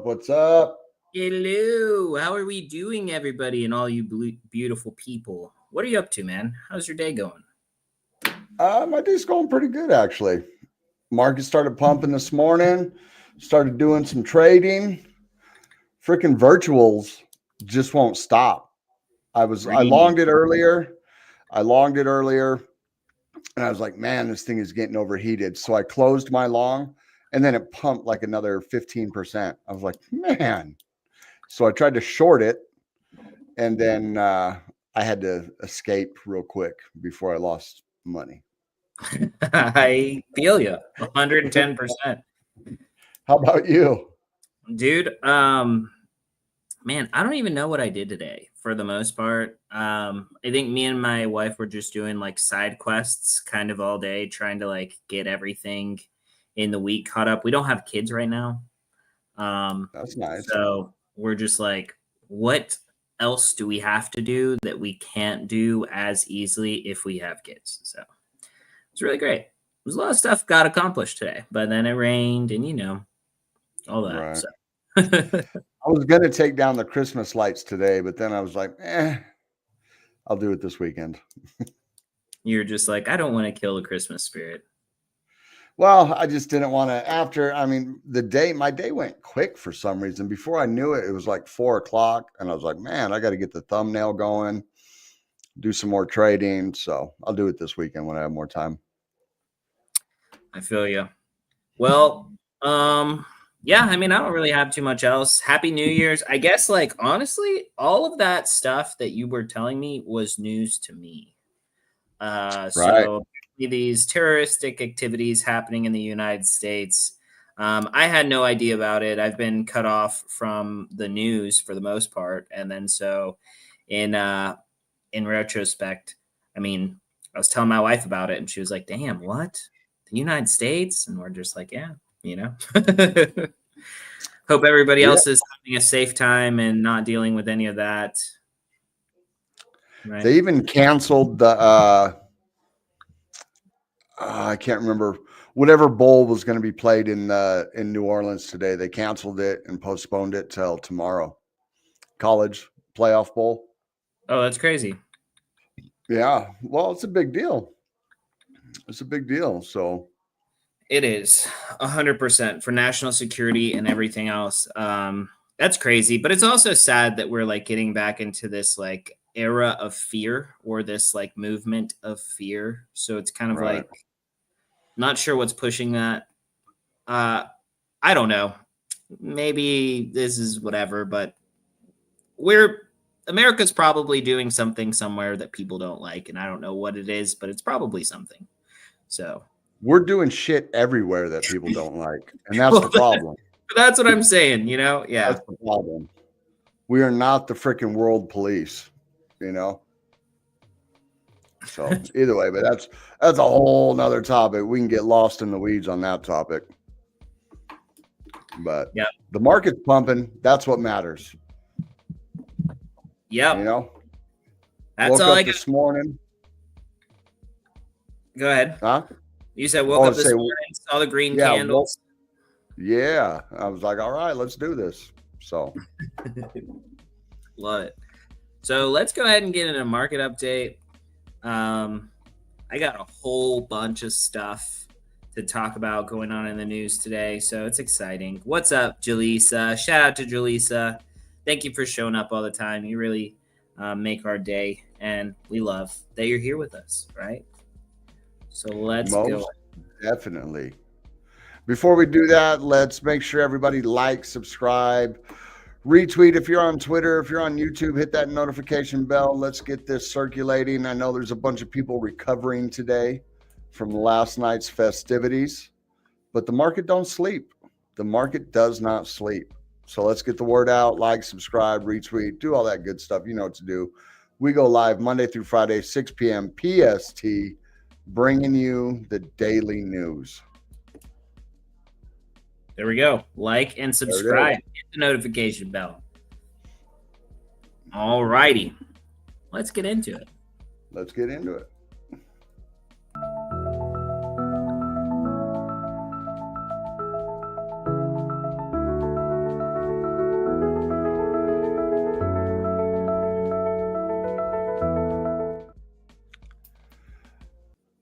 up? What's up? Hello. How are we doing, everybody, and all you beautiful people? What are you up to, man? How's your day going? My day's going pretty good, actually. Market started pumping this morning. Started doing some trading. Freaking virtuals just won't stop. I longed it earlier. And I was like, man, this thing is getting overheated. So I closed my long, and then it pumped like another 15%. I was like, man. So I tried to short it, and then I had to escape real quick before I lost money. I feel you 110%. How about you? Dude, man, I don't even know what I did today for the most part. I think me and my wife were just doing like side quests kind of all day, trying to like get everything in the week caught up. We don't have kids right now. That's nice. So we're just like, what else do we have to do that we can't do as easily if we have kids? So it's really great. There's a lot of stuff got accomplished today, but then it rained and all that. Right. So. I was going to take down the Christmas lights today, but then I was like, I'll do it this weekend. You're just like, I don't want to kill the Christmas spirit. Well, I just didn't want to my day went quick for some reason. Before I knew it, it was like 4 o'clock. And I was like, man, I got to get the thumbnail going, do some more trading. So I'll do it this weekend when I have more time. I feel you. Well, yeah, I don't really have too much else. Happy New Year's. I guess, like, honestly, all of that stuff that you were telling me was news to me. Right. So these terroristic activities happening in the United States, I had no idea about it. I've been cut off from the news for the most part. And then so in retrospect, I was telling my wife about it and she was like, damn, what? The United States? And we're just like, yeah. Hope everybody else is having a safe time and not dealing with any of that. Right? They even canceled the I can't remember whatever bowl was going to be played in New Orleans today. They canceled it and postponed it till tomorrow. College playoff bowl. Oh, that's crazy. Yeah. Well, it's a big deal. So it is 100% for national security and everything else. That's crazy, but it's also sad that we're like getting back into this like era of fear or this like movement of fear. So it's kind of like not sure what's pushing that. I don't know. Maybe this is whatever, but America's probably doing something somewhere that people don't like, and I don't know what it is, but it's probably something. So we're doing shit everywhere that people don't like, and that's the problem. That's what I'm saying, Yeah. That's the problem. We are not the freaking world police, So either way, but that's a whole nother topic. We can get lost in the weeds on that topic. But yeah, the market's pumping. That's what matters. Yeah. That's all I got this morning. Go ahead. Huh? You said woke up this morning, saw the green candles. Yeah. I was like, all right, let's do this. So love it. So let's go ahead and get in a market update. I got a whole bunch of stuff to talk about going on in the news today, so it's exciting. What's up, Jaleesa? Shout out to Jaleesa. Thank you for showing up all the time. You really make our day, and we love that you're here with us, right? So let's go. Definitely. Before we do that, let's make sure everybody likes, subscribe, retweet. If you're on Twitter, if you're on YouTube, hit that notification bell. Let's get this circulating. I know there's a bunch of people recovering today from last night's festivities, but the market don't sleep. The market does not sleep. So let's get the word out, like, subscribe, retweet, do all that good stuff. You know what to do. We go live Monday through Friday, 6 p.m. PST, bringing you the daily news. There we go. Like and subscribe. Hit the notification bell. All righty. Let's get into it. Let's get into it.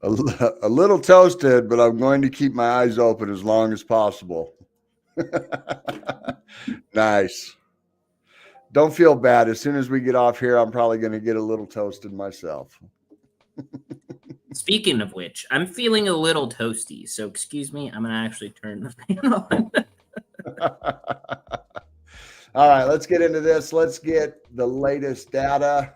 A little toasted, but I'm going to keep my eyes open as long as possible. Nice. Don't feel bad. As soon as we get off here, I'm probably going to get a little toasted myself. Speaking of which, I'm feeling a little toasty. So excuse me, I'm going to actually turn the fan on. All right, let's get into this. Let's get the latest data.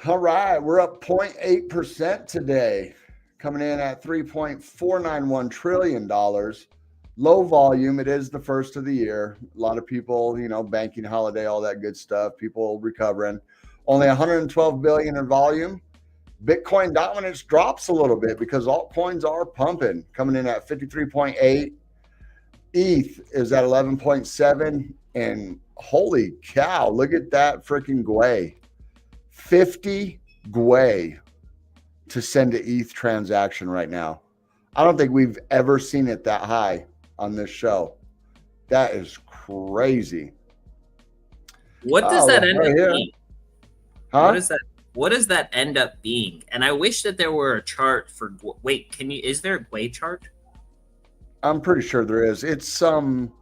All right, we're up 0.8% today, coming in at $3.491 trillion. Low volume. It is the first of the year. A lot of people, banking holiday, all that good stuff. People recovering. Only 112 billion in volume. Bitcoin dominance drops a little bit because altcoins are pumping, coming in at 53.8. ETH is at 11.7. And holy cow, look at that freaking Gwei. 50 Gwei to send an ETH transaction right now. I don't think we've ever seen it that high on this show. That is crazy. What does that end up being? Huh? What does that end up being? And I wish that there were a chart for. Wait, is there a Gwei chart? I'm pretty sure there is. It's some.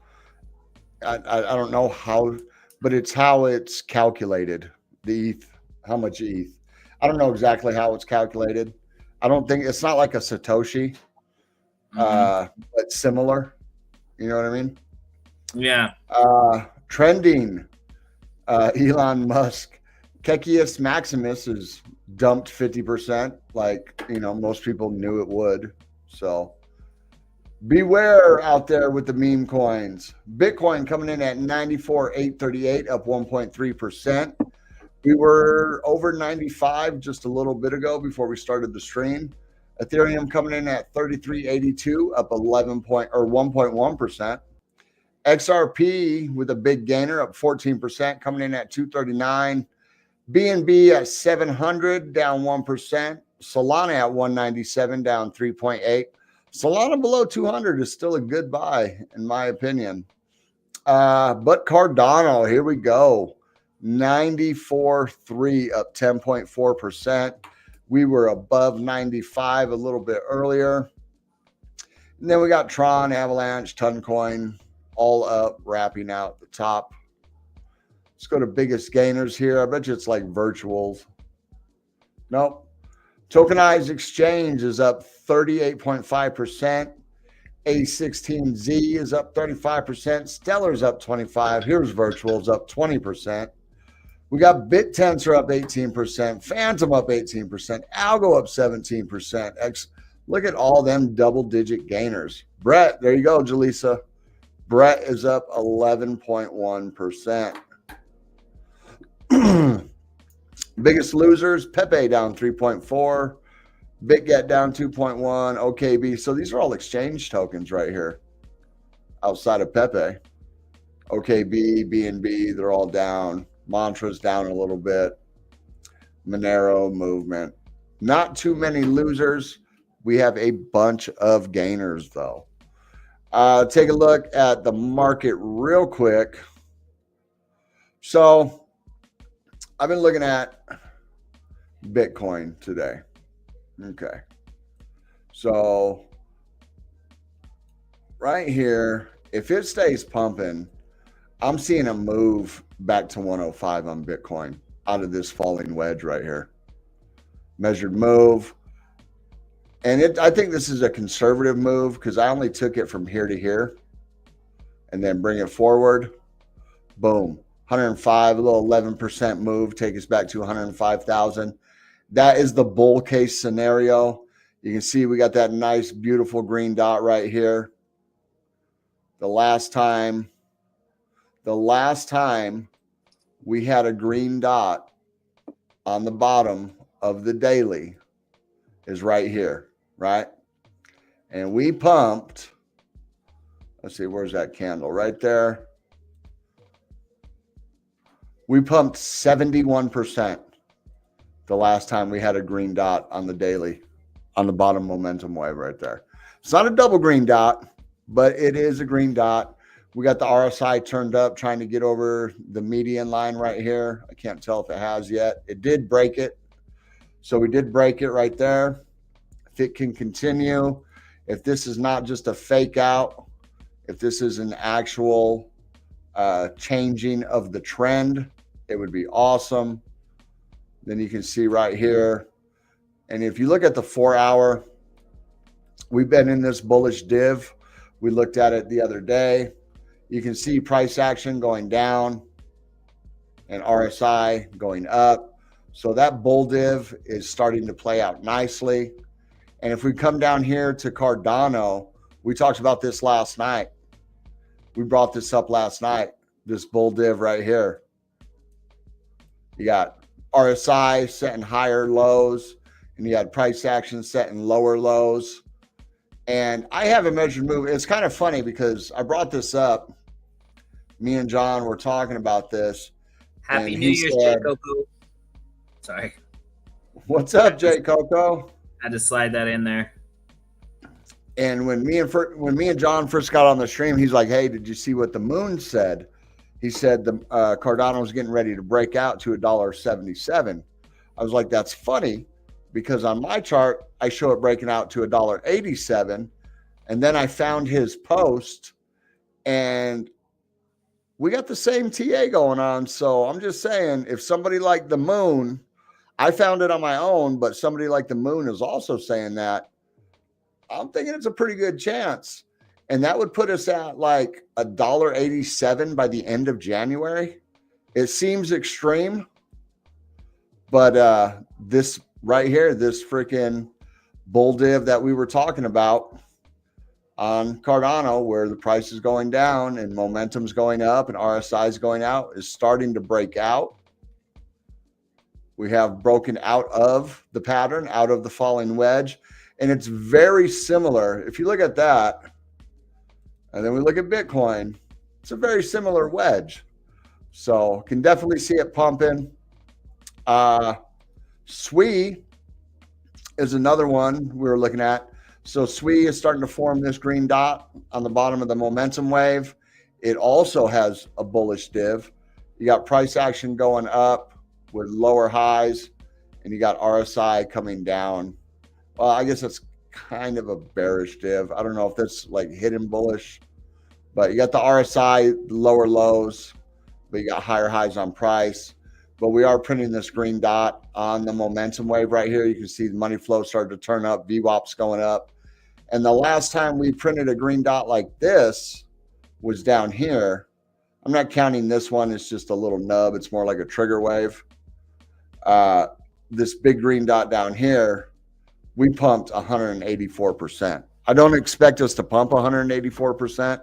I don't know how, but it's how it's calculated. The ETH, how much ETH. I don't know exactly how it's calculated. I don't think it's not like a Satoshi, but similar. You know what I mean? Yeah. Trending. Elon Musk. Kekius Maximus is dumped 50%. Like, most people knew it would. So beware out there with the meme coins. Bitcoin coming in at 94,838, up 1.3%. We were over 95 just a little bit ago before we started the stream. Ethereum coming in at 3382, up 1.1%. XRP with a big gainer, up 14%, coming in at 239. BNB at 700, down 1%. Solana at 197, down 3.8. Solana below 200 is still a good buy, in my opinion. But Cardano, here we go. 94.3, up 10.4%. We were above 95 a little bit earlier. And then we got Tron, Avalanche, Toncoin, all up, wrapping out the top. Let's go to biggest gainers here. I bet you it's like virtuals. Nope. Tokenized exchange is up 38.5%. A16Z is up 35%. Stellar's up 25%. Here's virtuals up 20%. We got BitTensor up 18%. Phantom up 18%. Algo up 17%. Look at all them double-digit gainers. Brett, there you go, Jaleesa. Brett is up 11.1%. Biggest losers, Pepe down 3.4, BitGet down 2.1, OKB. So these are all exchange tokens right here outside of Pepe. OKB, BNB, they're all down. Mantra's down a little bit. Monero movement. Not too many losers. We have a bunch of gainers though. Take a look at the market real quick. So I've been looking at Bitcoin today. Okay. So right here, if it stays pumping, I'm seeing a move back to 105 on Bitcoin out of this falling wedge right here. Measured move. And I think this is a conservative move because I only took it from here to here and then bring it forward. Boom. 105, a little 11% move, take us back to 105,000. That is the bull case scenario. You can see we got that nice, beautiful green dot right here. The last time we had a green dot on the bottom of the daily is right here, right? And we pumped, let's see, where's that candle? Right there. We pumped 71% the last time we had a green dot on the daily, on the bottom momentum wave right there. It's not a double green dot, but it is a green dot. We got the RSI turned up, trying to get over the median line right here. I can't tell if it has yet. It did break it. So we did break it right there. If it can continue, if this is not just a fake out, if this is an actual changing of the trend, it would be awesome. Then you can see right here. And if you look at the 4 hour, we've been in this bullish div. We looked at it the other day. You can see price action going down and RSI going up. So that bull div is starting to play out nicely. And if we come down here to Cardano, we talked about this last night. We brought this up last night, this bull div right here. You got RSI setting higher lows, and you had price action setting lower lows. And I have a measured move. It's kind of funny because I brought this up. Me and John were talking about this. Happy New Year's, J. Coco. Sorry. What's up, J. Coco? Had to slide that in there. And when me and John first got on the stream, he's like, "Hey, did you see what the moon said?" He said the Cardano was getting ready to break out to $1.77. I was like, "That's funny," because on my chart I show it breaking out to $1.87, and then I found his post, and we got the same TA going on. So I'm just saying, if somebody like the moon, I found it on my own, but somebody like the moon is also saying that, I'm thinking it's a pretty good chance. And that would put us at like $1.87 by the end of January. It seems extreme, but this right here, this freaking bull div that we were talking about on Cardano, where the price is going down and momentum's going up and RSI is going out, is starting to break out. We have broken out of the pattern, out of the falling wedge. And it's very similar. If you look at that, and then we look at Bitcoin, it's a very similar wedge. So can definitely see it pumping. SWI is another one we were looking at. So SWI is starting to form this green dot on the bottom of the momentum wave. It also has a bullish div. You got price action going up with lower highs, and you got RSI coming down. Well, I guess that's kind of a bearish div. I don't know if that's like hidden bullish, but you got the RSI lower lows, but you got higher highs on price. But we are printing this green dot on the momentum wave right here. You can see the money flow started to turn up, VWAP's going up. And the last time we printed a green dot like this was down here. I'm not counting this one. It's just a little nub. It's more like a trigger wave. This big green dot down here, we pumped 184%. I don't expect us to pump 184%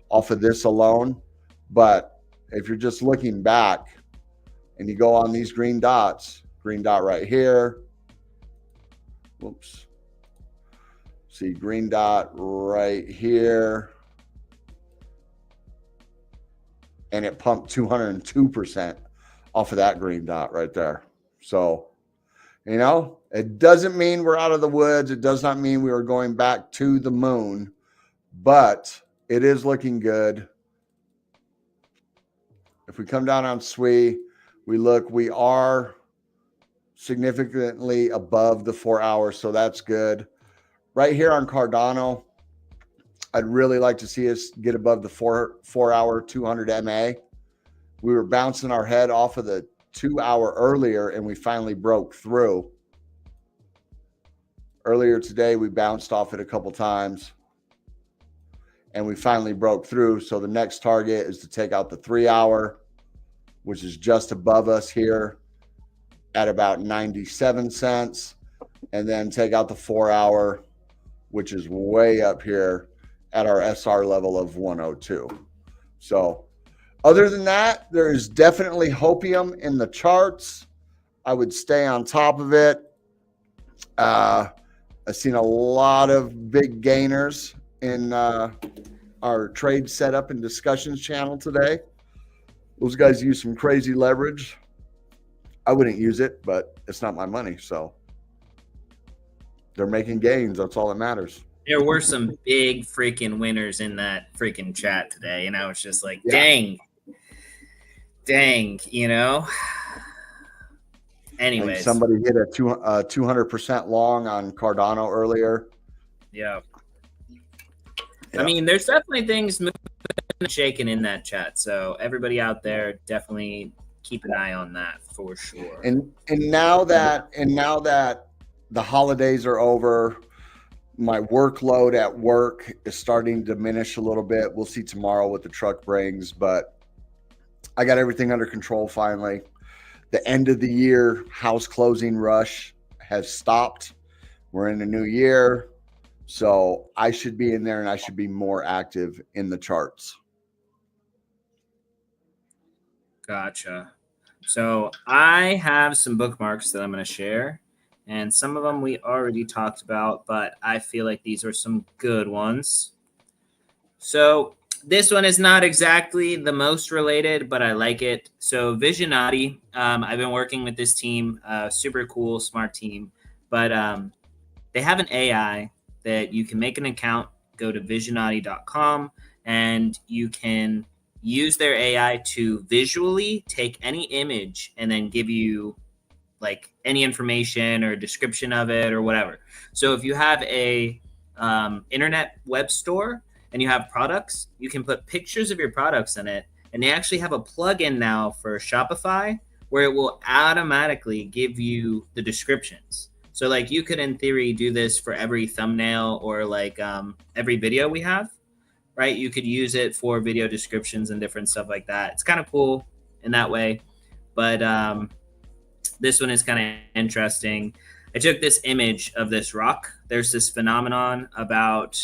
off of this alone. But if you're just looking back and you go on these green dots, green dot right here. Whoops. See green dot right here. And it pumped 202% off of that green dot right there. So, you know, it doesn't mean we're out of the woods. It does not mean we are going back to the moon, but it is looking good. If we come down on SWI, we are significantly above the 4 hours, so that's good. Right here on Cardano, I'd really like to see us get above the 4 hour 200 MA. We were bouncing our head off of the 2 hour earlier, and we finally broke through. Earlier today, we bounced off it a couple times, and we finally broke through. So the next target is to take out the 3 hour, which is just above us here at about 97 cents, and then take out the 4 hour, which is way up here at our SR level of 102. So other than that, there is definitely hopium in the charts. I would stay on top of it. I've seen a lot of big gainers in our trade setup and discussions channel today. Those guys use some crazy leverage. I wouldn't use it, but it's not my money. So they're making gains. That's all that matters. There were some big freaking winners in that freaking chat today. And I was just like, dang, you know. Anyways, somebody hit a 200% long on Cardano earlier. yeah. Yeah. I mean, there's definitely things moving and shaking in that chat. So everybody out there, definitely keep an eye on that for sure. And now that the holidays are over, my workload at work is starting to diminish a little bit. We'll see tomorrow what the truck brings, but I got everything under control finally. The end of the year house closing rush has stopped. We're in a new year. So I should be in there and I should be more active in the charts. Gotcha. So I have some bookmarks that I'm going to share, and some of them we already talked about, but I feel like these are some good ones. So this one is not exactly the most related, but I like it. So Visionati, I've been working with this team, super cool, smart team, but they have an AI that you can make an account, go to visionati.com, and you can use their AI to visually take any image and then give you like any information or description of it or whatever. So if you have a internet web store and you have products, you can put pictures of your products in it, and they actually have a plugin now for Shopify where it will automatically give you the descriptions. So like you could in theory do this for every thumbnail or like every video we have, right? You could use it for video descriptions and different stuff like that. It's kind of cool in that way. But this one is kind of interesting. I took this image of this rock. There's this phenomenon about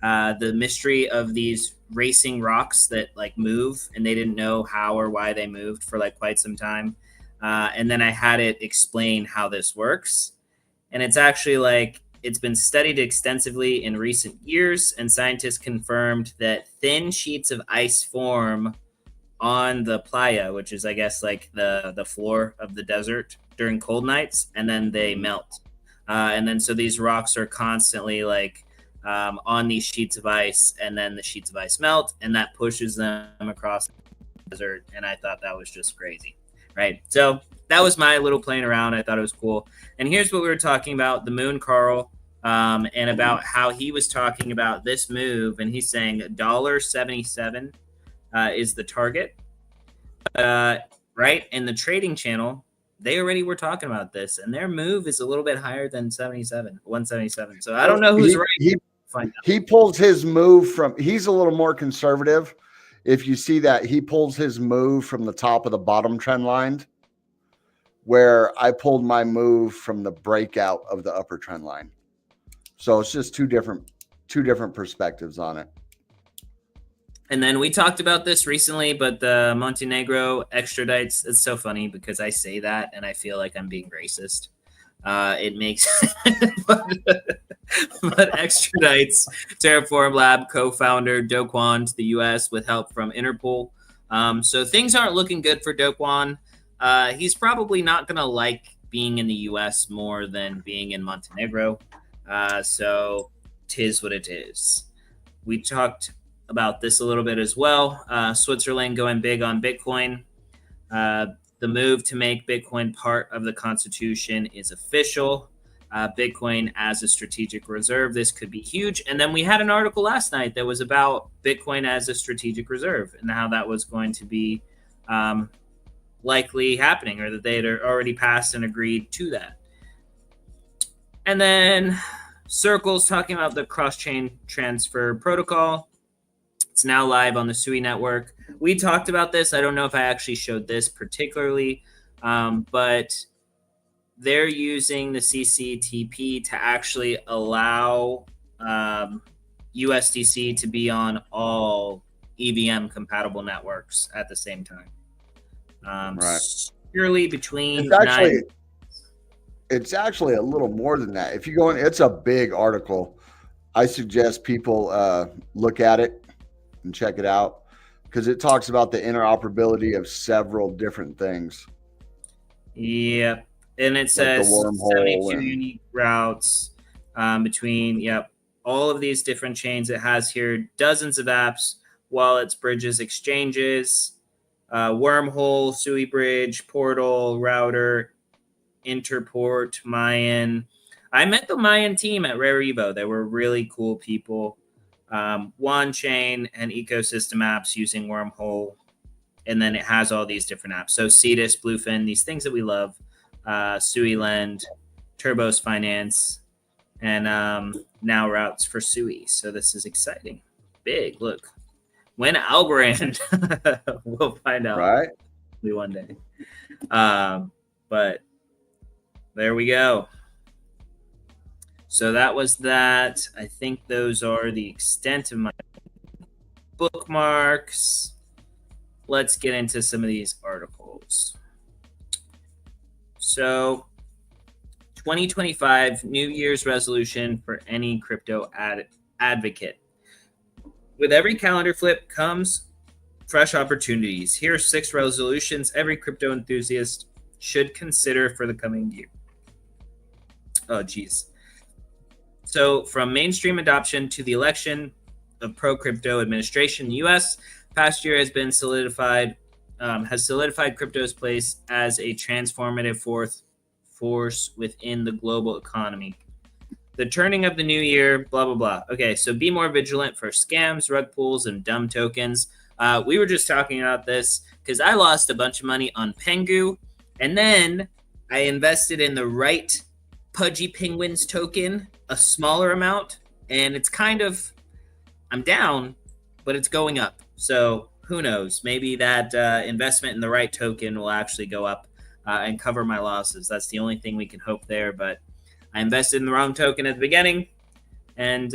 the mystery of these racing rocks that like move, and they didn't know how or why they moved for like quite some time. And then I had it explain how this works. And it's actually like, it's been studied extensively in recent years, and scientists confirmed that thin sheets of ice form on the playa, which is, I guess, like the floor of the desert during cold nights, and then they melt. And then so these rocks are constantly like on these sheets of ice, and then the sheets of ice melt, and that pushes them across the desert. And I thought that was just crazy, right? So that was my little playing around. I thought it was cool. And here's what we were talking about, the Moon Carl, and about how he was talking about this move, and he's saying $1.77 is the target, right? In the trading channel, they already were talking about this, and their move is a little bit higher than 177. So I don't know who's right. He pulls his move from, he's a little more conservative. If you see that, he pulls his move from the top of the bottom trend line, where I pulled my move from the breakout of the upper trend line. So it's just two different perspectives on it. And then we talked about this recently, but the Montenegro extradites, it's so funny because I say that and I feel like I'm being racist. It makes but extradites Terraform Lab co-founder Do Kwon to the US with help from Interpol. So things aren't looking good for Do Kwon. He's probably not going to like being in the US more than being in Montenegro. So tis what it is. We talked about this a little bit as well. Switzerland going big on Bitcoin. The move to make Bitcoin part of the Constitution is official. Bitcoin as a strategic reserve. This could be huge. And then we had an article last night that was about Bitcoin as a strategic reserve and how that was going to be likely happening, or that they had already passed and agreed to that. And then Circle's talking about the cross-chain transfer protocol. It's now live on the SUI network. We talked about this. I don't know if I actually showed this particularly, but they're using the CCTP to actually allow USDC to be on all EVM compatible networks at the same time. Right. Purely between it's actually a little more than that. If you go in, it's a big article. I suggest people look at it and check it out, because it talks about the interoperability of several different things. Yep. And it says 72 unique routes between, all of these different chains. It has here dozens of apps, wallets, bridges, exchanges, Wormhole, SUI Bridge, Portal, Router, Interport, Mayan. I met the Mayan team at Rare Evo. They were really cool people. One chain and ecosystem apps using Wormhole. And then it has all these different apps. So Cetus, Bluefin, these things that we love. Sui Lend, Turbos Finance, and now routes for Sui. So this is exciting. Big, look. When Algorand, we'll find out. Right. One day. But there we go. So that was that. I think those are the extent of my bookmarks. Let's get into some of these articles. So 2025 New Year's resolution for any crypto advocate. With every calendar flip comes fresh opportunities. Here are 6 resolutions every crypto enthusiast should consider for the coming year. Oh, geez. So from mainstream adoption to the election of pro-crypto administration in the U.S., past year has been solidified crypto's place as a transformative force within the global economy. The turning of the new year, blah, blah, blah. Okay, so be more vigilant for scams, rug pulls, and dumb tokens. We were just talking about this because I lost a bunch of money on Pengu, and then I invested in the right Pudgy Penguins token, a smaller amount, and it's kind of, I'm down, but it's going up. So who knows? Maybe that investment in the right token will actually go up and cover my losses. That's the only thing we can hope there, but I invested in the wrong token at the beginning and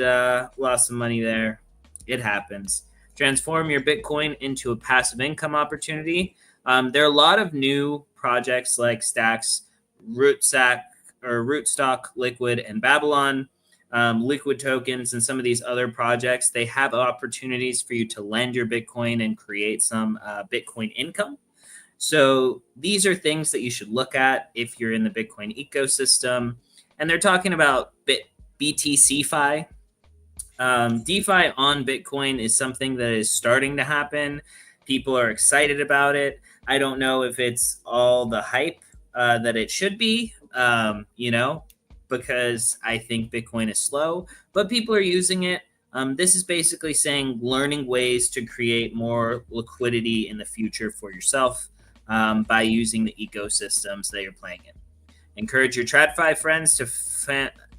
lost some money there. It happens. Transform your Bitcoin into a passive income opportunity. There are a lot of new projects like Stacks, Rootstock, Liquid, and Babylon. Liquid tokens and some of these other projects, they have opportunities for you to lend your Bitcoin and create some Bitcoin income. So these are things that you should look at if you're in the Bitcoin ecosystem. And they're talking about BTCFi. DeFi on Bitcoin is something that is starting to happen. People are excited about it. I don't know if it's all the hype that it should be, because I think Bitcoin is slow, but people are using it. This is basically saying learning ways to create more liquidity in the future for yourself by using the ecosystems that you're playing in. Encourage your TradFi friends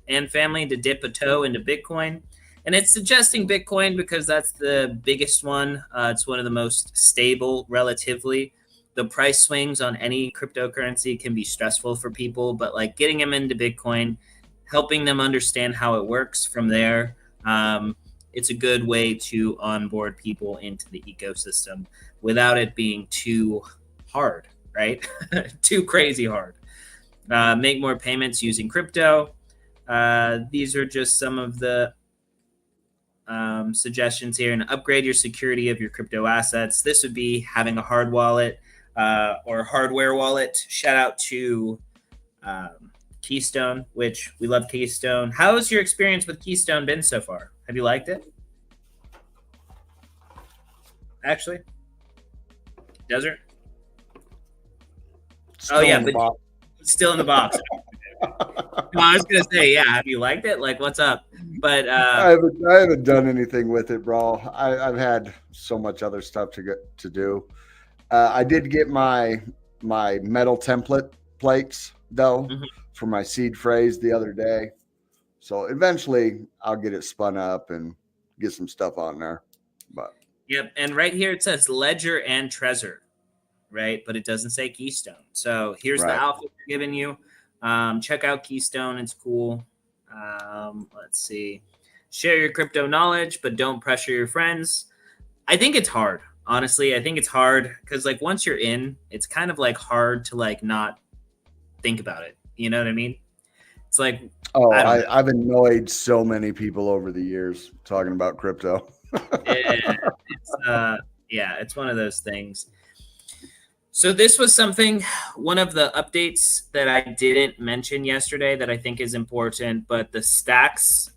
and family to dip a toe into Bitcoin. And it's suggesting Bitcoin because that's the biggest one. It's one of the most stable relatively. The price swings on any cryptocurrency can be stressful for people, but like getting them into Bitcoin, helping them understand how it works from there, it's a good way to onboard people into the ecosystem without it being too hard, right? Too crazy hard. Make more payments using crypto. These are just some of the suggestions here. And upgrade your security of your crypto assets. This would be having a hard wallet or hardware wallet. Shout out to Keystone, which we love Keystone. How has your experience with Keystone been so far? Have you liked it? Actually? Desert? Still yeah, but it's still in the box. No, I was gonna say, yeah. Have you liked it? Like, what's up? But I haven't done anything with it, bro. I've had so much other stuff to do. I did get my metal template plates though for my seed phrase the other day. So eventually I'll get it spun up and get some stuff on there. But yep, and right here it says Ledger and Trezor, right? But it doesn't say Keystone. So here's the alpha we're giving you. Check out Keystone. It's cool. Let's see. Share your crypto knowledge, but don't pressure your friends. I think it's hard. Honestly, I think it's hard because like once you're in, it's kind of like hard to like not think about it. You know what I mean? It's like, I've annoyed so many people over the years talking about crypto. It's one of those things. So this was one of the updates that I didn't mention yesterday that I think is important, but the Stacks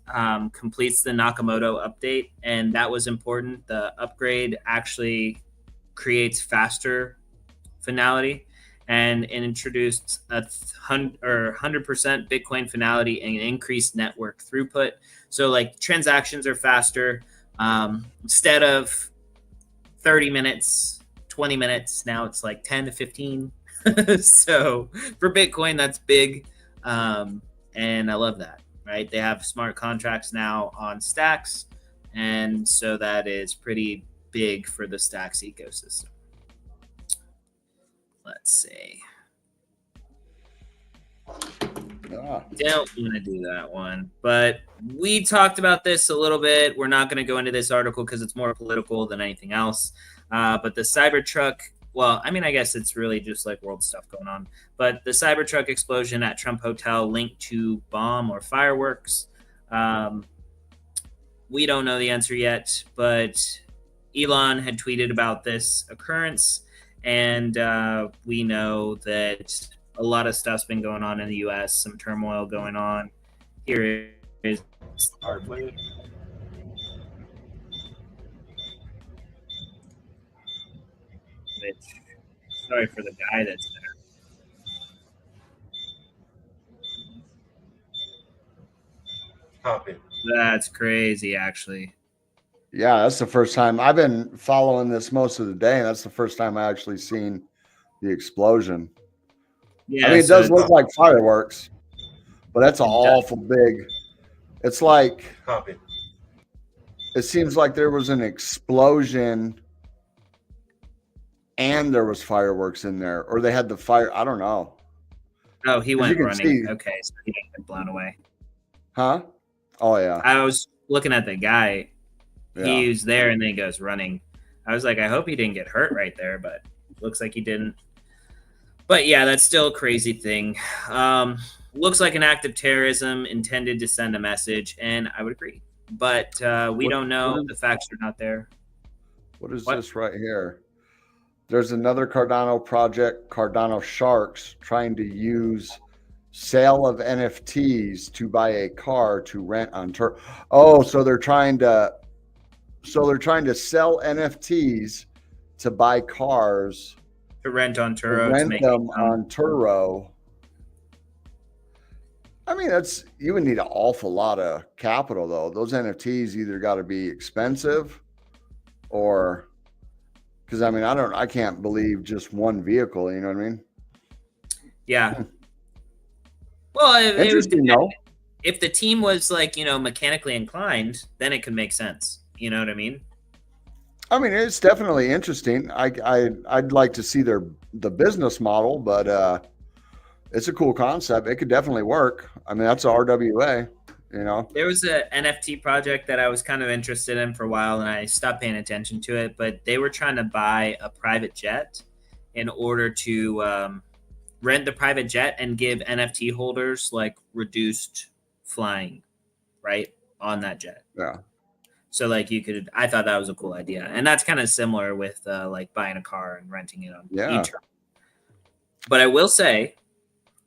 completes the Nakamoto update, and that was important. The upgrade actually creates faster finality. and introduced a 100% Bitcoin finality and increased network throughput. So like transactions are faster. Instead of 30 minutes, 20 minutes, now it's like 10 to 15. So for Bitcoin, that's big. And I love that, right? They have smart contracts now on Stacks. And so that is pretty big for the Stacks ecosystem. Let's see. Don't want to do that one. But we talked about this a little bit. We're not going to go into this article because it's more political than anything else. But the Cybertruck, well, I mean, I guess it's really just like world stuff going on. But the Cybertruck explosion at Trump Hotel linked to bomb or fireworks. We don't know the answer yet, but Elon had tweeted about this occurrence. And we know that a lot of stuff's been going on in the U.S., some turmoil going on. Here is our which, sorry for the guy that's there. Copy. That's crazy, actually. Yeah, that's the first time I've been following this most of the day, and that's the first time I actually seen the explosion. Yeah, I mean, it does look like fireworks, but that's an awful big. It's like, Copy. It seems like there was an explosion and there was fireworks in there, or they had the fire. I don't know. Oh, he As went you can running. see- Okay, so he didn't get blown away. Huh? Oh yeah. I was looking at the guy. Yeah. He was there and then he goes running. I was like, I hope he didn't get hurt right there, but looks like he didn't. But yeah, that's still a crazy thing. Looks like an act of terrorism intended to send a message, and I would agree. But we don't know. The facts are not there. What is this right here? There's another Cardano project, Cardano Sharks, trying to use sale of NFTs to buy a car to rent on Turo. Oh, so they're trying to sell NFTs to buy cars To rent on to Turo. rent them on Turo. I mean, you would need an awful lot of capital though. Those NFTs either got to be expensive or because I mean, I can't believe just one vehicle, you know what I mean? Yeah. Well, Interesting, though. If the team was like, mechanically inclined, then it could make sense. You know what I mean? I mean, it's definitely interesting. I'd like to see the business model, but it's a cool concept. It could definitely work. I mean, that's a RWA, There was an NFT project that I was kind of interested in for a while, and I stopped paying attention to it. But they were trying to buy a private jet in order to rent the private jet and give NFT holders like reduced flying, right, on that jet. Yeah. So like I thought that was a cool idea, and that's kind of similar with like buying a car and renting it on e-term. But I will say,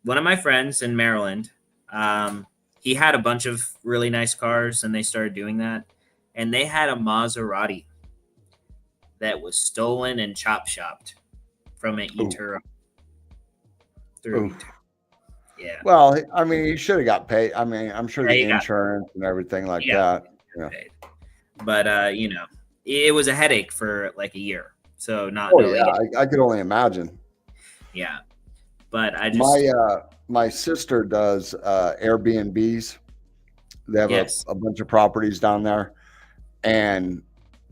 one of my friends in Maryland, he had a bunch of really nice cars, and they started doing that, and they had a Maserati that was stolen and chop-shopped from an e-term. Yeah. Well, I mean, he should have got paid. I mean, I'm sure the he got insurance and everything like that. Yeah. paid. But it was a headache for like a year. So not Oh knowing yeah, it. I could only imagine. Yeah. But I just my sister does Airbnbs. They have Yes. a bunch of properties down there, and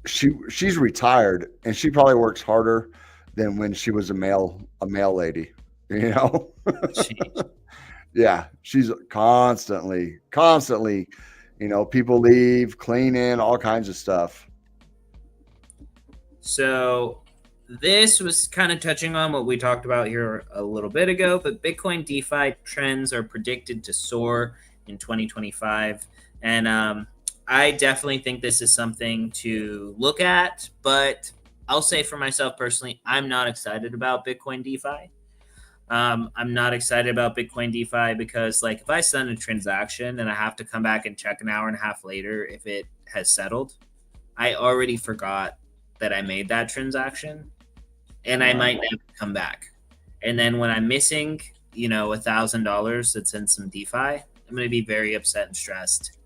she's retired, and she probably works harder than when she was a male lady. Jeez. Yeah, she's constantly, people leave, clean in, all kinds of stuff. So this was kind of touching on what we talked about here a little bit ago, but Bitcoin DeFi trends are predicted to soar in 2025. And I definitely think this is something to look at, but I'll say for myself personally, I'm not excited about Bitcoin DeFi. I'm not excited about Bitcoin DeFi because like if I send a transaction and I have to come back and check an hour and a half later if it has settled, I already forgot that I made that transaction and I might never come back. And then when I'm missing, $1,000 that's in some DeFi, I'm going to be very upset and stressed.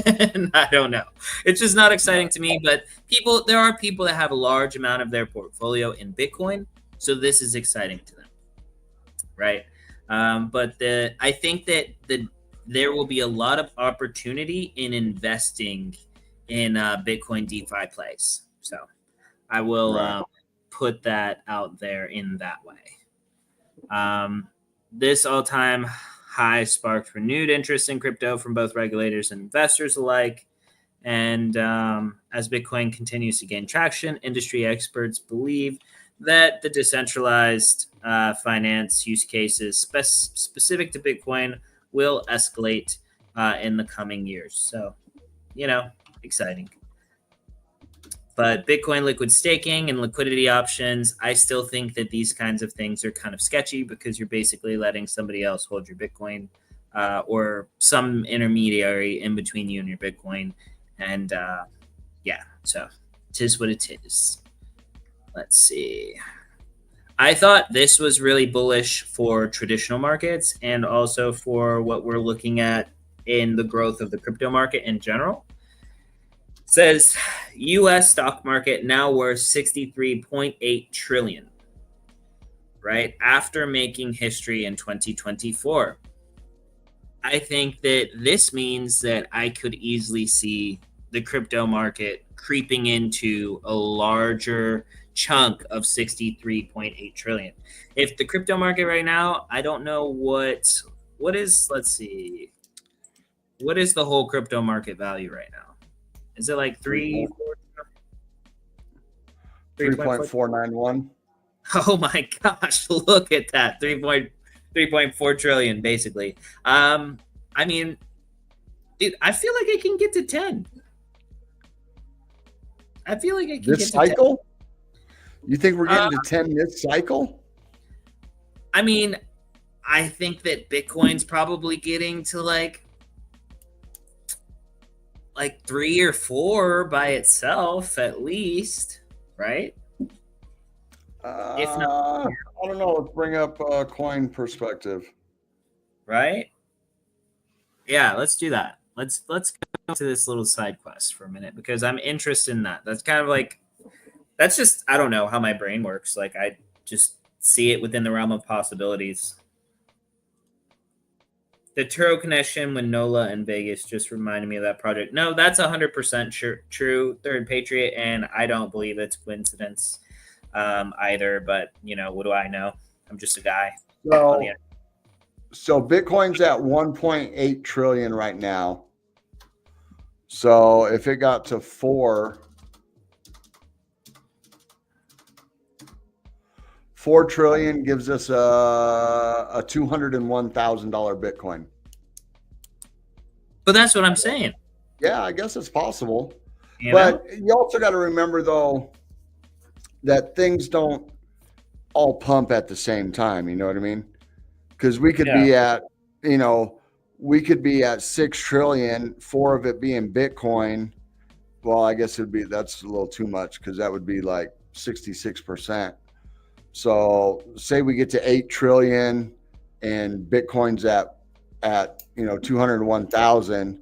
And I don't know. It's just not exciting to me, but there are people that have a large amount of their portfolio in Bitcoin. So this is exciting to them. Right. But I think that there will be a lot of opportunity in investing in Bitcoin DeFi plays. So I will put that out there in that way. This all-time high sparked renewed interest in crypto from both regulators and investors alike. And as Bitcoin continues to gain traction, industry experts believe that the decentralized finance use cases specific to Bitcoin will escalate in the coming years. So, exciting. But Bitcoin liquid staking and liquidity options, I still think that these kinds of things are kind of sketchy because you're basically letting somebody else hold your Bitcoin or some intermediary in between you and your Bitcoin. And so it is what it is. Let's see. I thought this was really bullish for traditional markets and also for what we're looking at in the growth of the crypto market in general. It says U.S. stock market now worth $63.8 trillion, right? After making history in 2024. I think that this means that I could easily see the crypto market creeping into a larger chunk of 63.8 trillion. If the crypto market right now, I don't know what is, let's see, what is the whole crypto market value right now? Is it like 3.491? Oh my gosh, look at that. 3.4 trillion basically. I mean, dude, I feel like it can get to 10. I feel like it can this get cycle? to 10. You think we're getting to 10 this cycle? I mean, I think that Bitcoin's probably getting to like 3 or 4 by itself at least, right? If not, I don't know. Let's bring up coin perspective. Right? Yeah, let's do that. Let's go to this little side quest for a minute because I'm interested in that. That's kind of like, that's just, I don't know how my brain works. Like I just see it within the realm of possibilities. The Turo connection with NOLA and Vegas just reminded me of that project. No, that's 100% true. Third Patriot, and I don't believe it's coincidence either. But what do I know? I'm just a guy. So Bitcoin's at 1.8 trillion right now. So if it got to 4 trillion gives us a $201,000 Bitcoin. But that's what I'm saying. Yeah, I guess it's possible. But you also got to remember, though, that things don't all pump at the same time. You know what I mean? Because we could be at, we could be at 6 trillion, 4 of it being Bitcoin. Well, I guess that's a little too much because that would be like 66%. So say we get to 8 trillion and Bitcoin's at 201,000,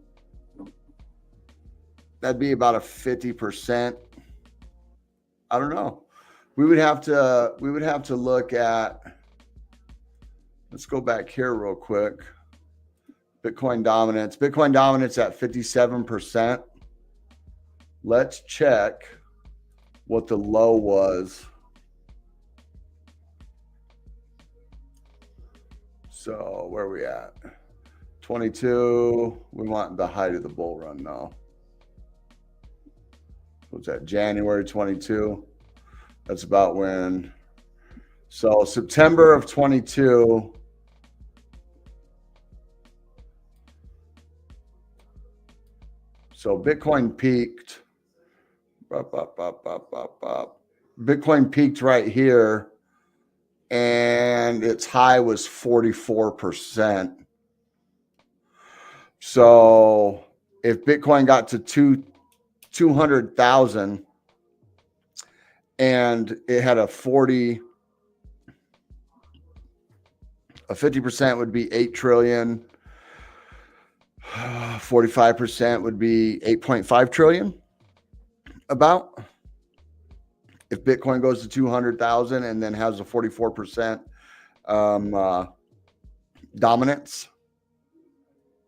that'd be about a 50%. I don't know. We would have to look at, let's go back here real quick. Bitcoin dominance at 57%. Let's check what the low was. So where are we at? 22. We want the height of the bull run now. What's that? January 22. That's about when. So September of 22. So Bitcoin peaked. Bitcoin peaked right here. And its high was 44%. So if Bitcoin got to 200,000 and it had a 40 A 50% would be 8 trillion. 45% would be 8.5 trillion. About, if Bitcoin goes to 200,000 and then has a 44% dominance.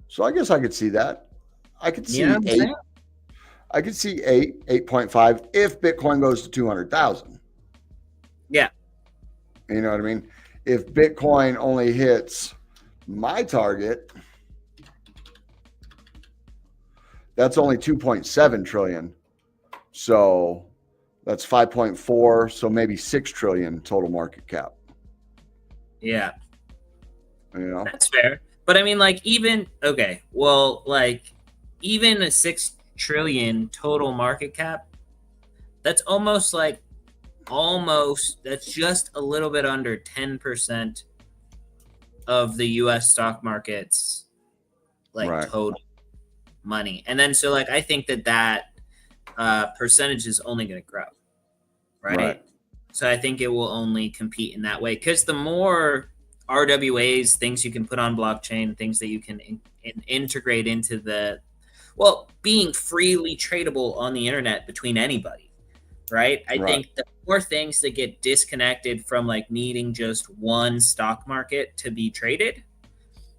So I guess I could see that. I could see 8. I could see 8.5 if Bitcoin goes to 200,000. Yeah. You know what I mean? If Bitcoin only hits my target, that's only 2.7 trillion. So that's 5.4. So maybe 6 trillion total market cap. Yeah. You know, that's fair. But I mean, like, even even a 6 trillion total market cap, that's that's just a little bit under 10% of the US stock market's total money. And then so I think that percentage is only going to grow, right? So I think it will only compete in that way, because the more RWAs, things you can put on blockchain, things that you can integrate into being freely tradable on the internet between anybody, right? I think the more things that get disconnected from needing just one stock market to be traded,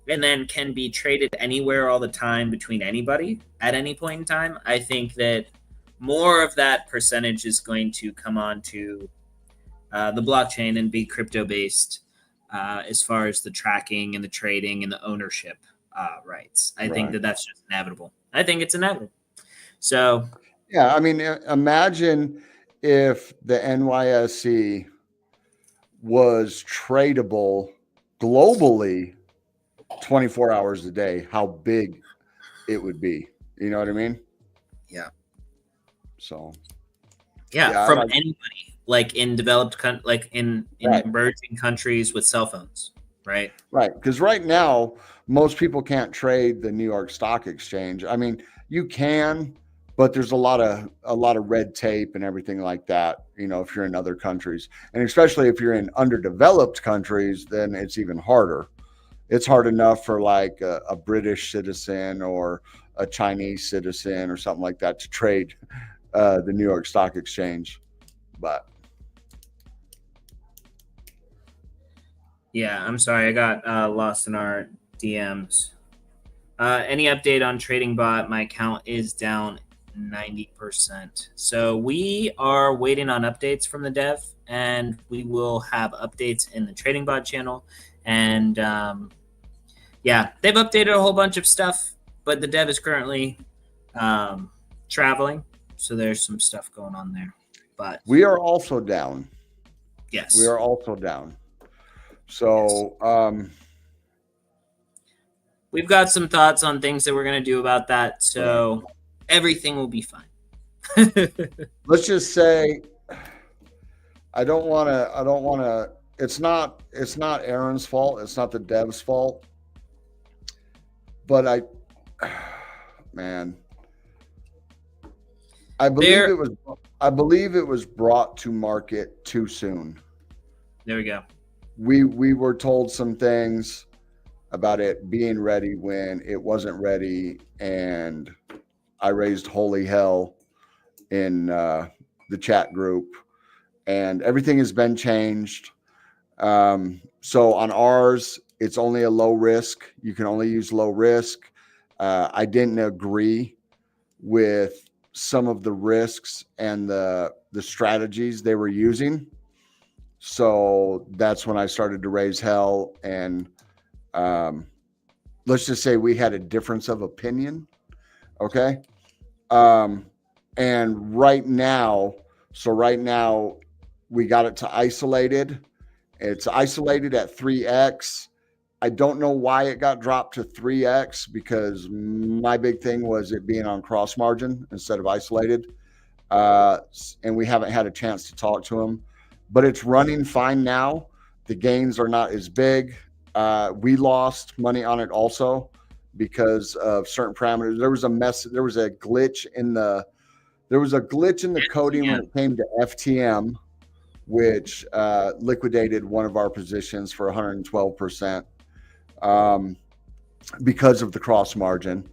and then can be traded anywhere all the time between anybody at any point in time, I think that more of that percentage is going to come onto the blockchain and be crypto based as far as the tracking and the trading and the ownership rights. I think that that's just inevitable. I think it's inevitable. So, yeah, I mean, imagine if the NYSE was tradable globally 24 hours a day, how big it would be. You know what I mean? Yeah. So, yeah from anybody, in developed in emerging countries with cell phones, right? Because right now, most people can't trade the New York Stock Exchange. I mean, you can, but there's a lot of red tape and everything like that, if you're in other countries. And especially if you're in underdeveloped countries, then it's even harder. It's hard enough for a British citizen or a Chinese citizen or something like that to trade the New York Stock Exchange. But yeah, I'm sorry, I got lost in our DMs. Any update on Trading Bot? My account is down 90%. So we are waiting on updates from the dev, and we will have updates in the Trading Bot channel. And they've updated a whole bunch of stuff, but the dev is currently traveling, so there's some stuff going on there. But we are also down. Yes, we are also down. So we've got some thoughts on things that we're going to do about that. So everything will be fine. Let's just say, I don't want to, it's not Aaron's fault. It's not the dev's fault. But I believe it was brought to market too soon. There we go. We were told some things about it being ready when it wasn't ready, and I raised holy hell in the chat group, and everything has been changed. So on ours, it's only a low risk. You can only use low risk. I didn't agree with some of the risks and the strategies they were using. So that's when I started to raise hell. And let's just say we had a difference of opinion. Okay. And right now we got it to isolated. It's isolated at 3x. I don't know why it got dropped to 3x, because my big thing was it being on cross margin instead of isolated. And we haven't had a chance to talk to them, but it's running fine now. The gains are not as big. We lost money on it also because of certain parameters. There was a glitch in the coding when it came to FTM, which liquidated one of our positions for 112% because of the cross margin,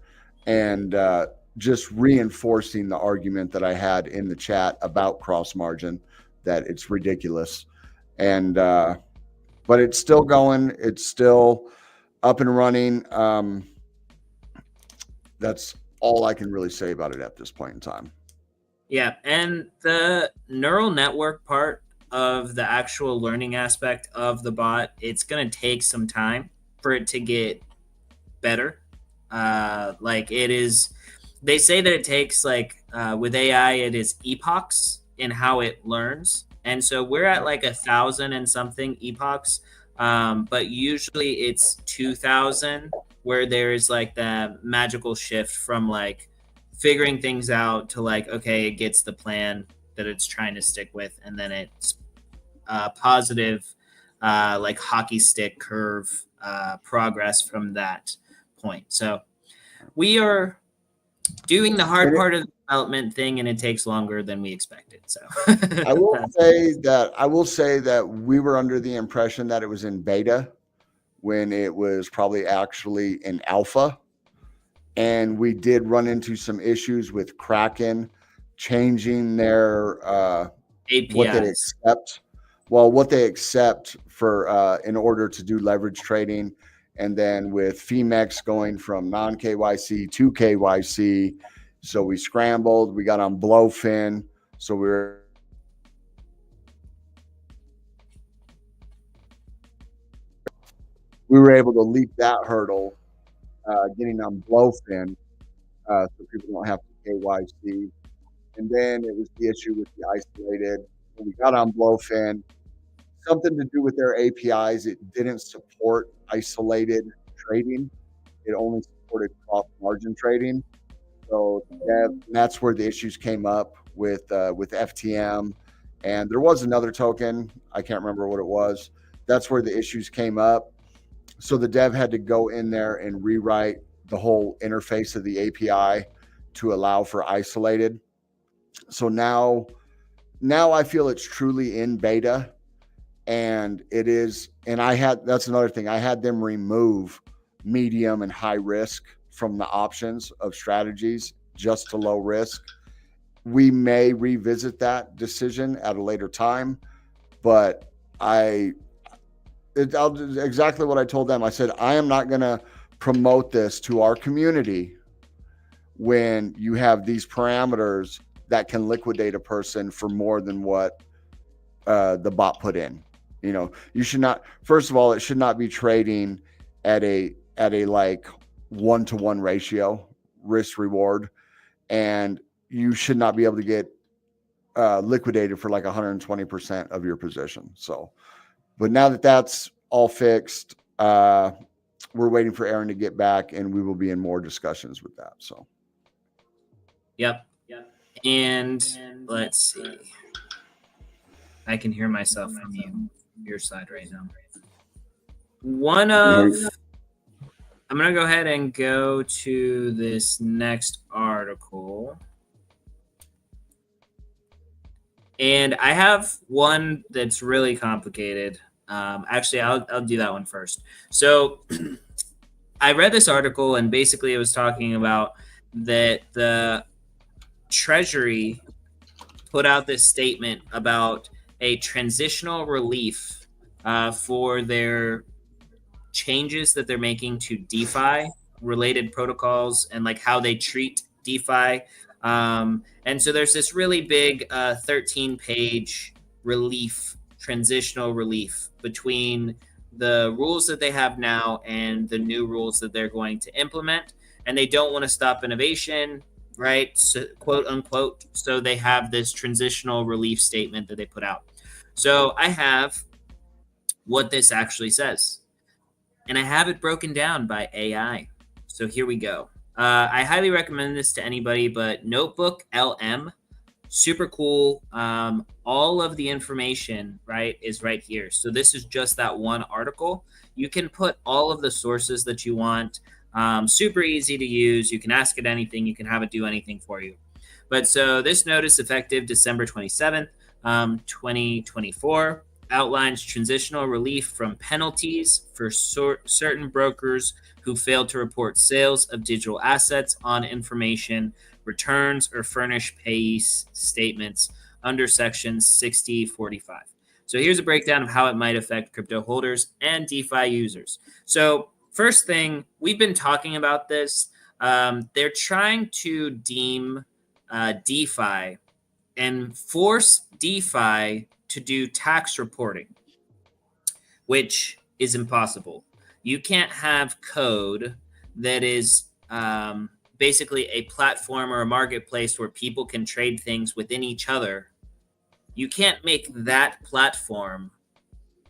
and just reinforcing the argument that I had in the chat about cross margin, that it's ridiculous. And but it's still going. It's still up and running. That's all I can really say about it at this point in time. Yeah, and the neural network part of the actual learning aspect of the bot, it's going to take some time for it to get better. Like it is, they say that it takes like with AI, it is epochs in how it learns. And so we're at like 1,000 and something epochs, but usually it's 2,000 where there is like the magical shift from like figuring things out to like, okay, it gets the plan that it's trying to stick with, and then it's positive like hockey stick curve progress from that point. So we are doing the hard part of the development thing, and it takes longer than we expected. So I will say that we were under the impression that it was in beta when it was probably actually in alpha. And we did run into some issues with Kraken changing their APIs. What they accept. Well, what they accept for in order to do leverage trading, and then with MEXC going from non-KYC to KYC, so we scrambled. We got on Blowfin, so we were able to leap that hurdle. Getting on Blowfin, so people don't have to KYC. And then it was the issue with the isolated. When we got on Blowfin, something to do with their APIs, it didn't support isolated trading. It only supported cross-margin trading. So that's where the issues came up with FTM. And there was another token. I can't remember what it was. That's where the issues came up. So the dev had to go in there and rewrite the whole interface of the API to allow for isolated. So now I feel it's truly in beta, and it is. And that's another thing. I had them remove medium and high risk from the options of strategies just to low risk. We may revisit that decision at a later time, but exactly what I told them. I said, I am not going to promote this to our community when you have these parameters that can liquidate a person for more than what the bot put in. You know, you should not, first of all, it should not be trading at a like 1-to-1 ratio risk reward. And you should not be able to get liquidated for like 120% of your position. So, but now that that's all fixed, we're waiting for Aaron to get back, and we will be in more discussions with that. So, yep. And let's see. I can hear myself from your side right now. I'm going to go ahead and go to this next article. And I have one that's really complicated. Actually, I'll do that one first. So I read this article, and basically it was talking about that the Treasury put out this statement about a transitional relief for their changes that they're making to DeFi related protocols and like how they treat DeFi. And so there's this really big 13-page transitional relief between the rules that they have now and the new rules that they're going to implement. And they don't want to stop innovation, right? So, quote unquote. So they have this transitional relief statement that they put out. So I have what this actually says, and I have it broken down by AI. So here we go. I highly recommend this to anybody, but Notebook LM, super cool. All of the information, right, is right here. So this is just that one article. You can put all of the sources that you want. Super easy to use. You can ask it anything. You can have it do anything for you. But so this notice effective December 27th. 2024 outlines transitional relief from penalties for certain brokers who fail to report sales of digital assets on information returns or furnish payee statements under Section 6045. So here's a breakdown of how it might affect crypto holders and DeFi users. So first thing, we've been talking about this. They're trying to deem DeFi and force DeFi to do tax reporting, which is impossible. You can't have code that is basically a platform or a marketplace where people can trade things within each other. You can't make that platform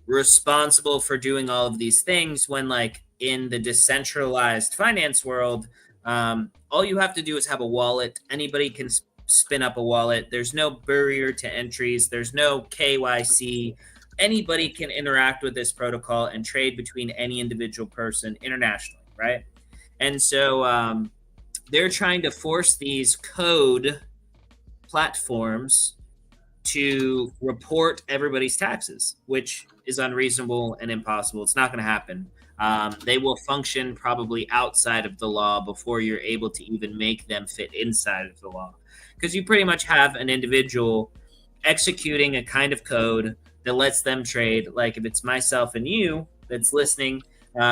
responsible for doing all of these things when, like, in the decentralized finance world, all you have to do is have a wallet. Anybody can spin up a wallet. There's no barrier to entries. There's no KYC. Anybody can interact with this protocol and trade between any individual person internationally, right? And so they're trying to force these code platforms to report everybody's taxes, which is unreasonable and impossible. It's not going to happen. They will function probably outside of the law before you're able to even make them fit inside of the law. Because you pretty much have an individual executing a kind of code that lets them trade. Like if it's myself and you that's listening,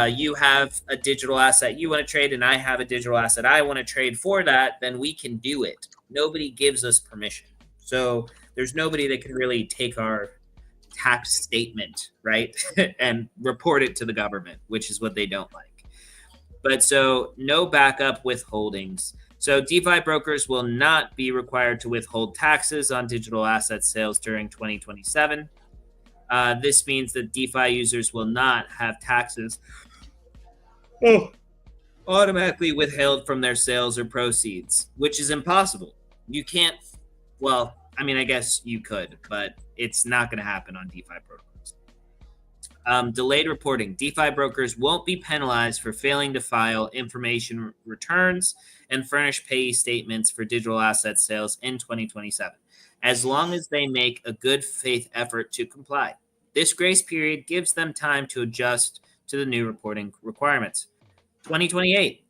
you have a digital asset you want to trade, and I have a digital asset I want to trade for that, then we can do it. Nobody gives us permission. So there's nobody that can really take our tax statement, right, and report it to the government, which is what they don't like. But so no backup withholdings. So DeFi brokers will not be required to withhold taxes on digital asset sales during 2027. This means that DeFi users will not have taxes automatically withheld from their sales or proceeds, which is impossible. You can't, well, I mean, I guess you could, but it's not going to happen on DeFi protocols. Delayed reporting. DeFi brokers won't be penalized for failing to file information returns and furnish payee statements for digital asset sales in 2027, as long as they make a good faith effort to comply. This grace period gives them time to adjust to the new reporting requirements. 2028.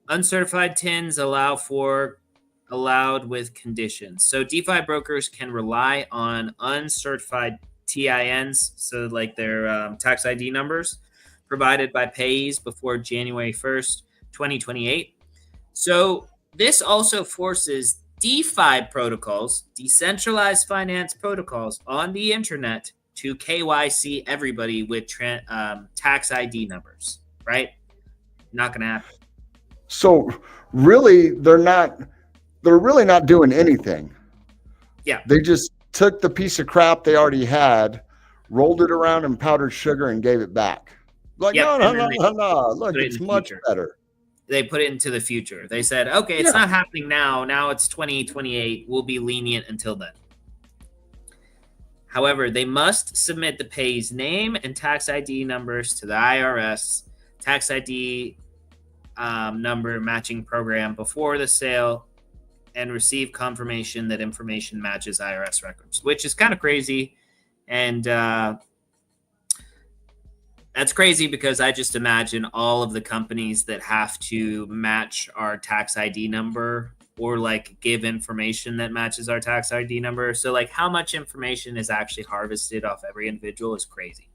Uncertified TINs allowed with conditions. So DeFi brokers can rely on uncertified TINs, so like their tax ID numbers, provided by payees before January 1st, 2028. So this also forces DeFi protocols, decentralized finance protocols on the internet, to KYC everybody with tax ID numbers, right? Not going to happen. So really, they're really not doing anything. Yeah. They just took the piece of crap they already had, rolled it around in powdered sugar, and gave it back. Like, Yep. No. Look, it's much better. They put it into the future. They said, okay, it's not happening now. Now it's 2028. We'll be lenient until then. However, they must submit the payee's name and tax ID numbers to the IRS tax ID number matching program before the sale and receive confirmation that information matches IRS records, which is kind of crazy. And that's crazy because I just imagine all of the companies that have to match our tax ID number or like give information that matches our tax ID number. So like how much information is actually harvested off every individual is crazy.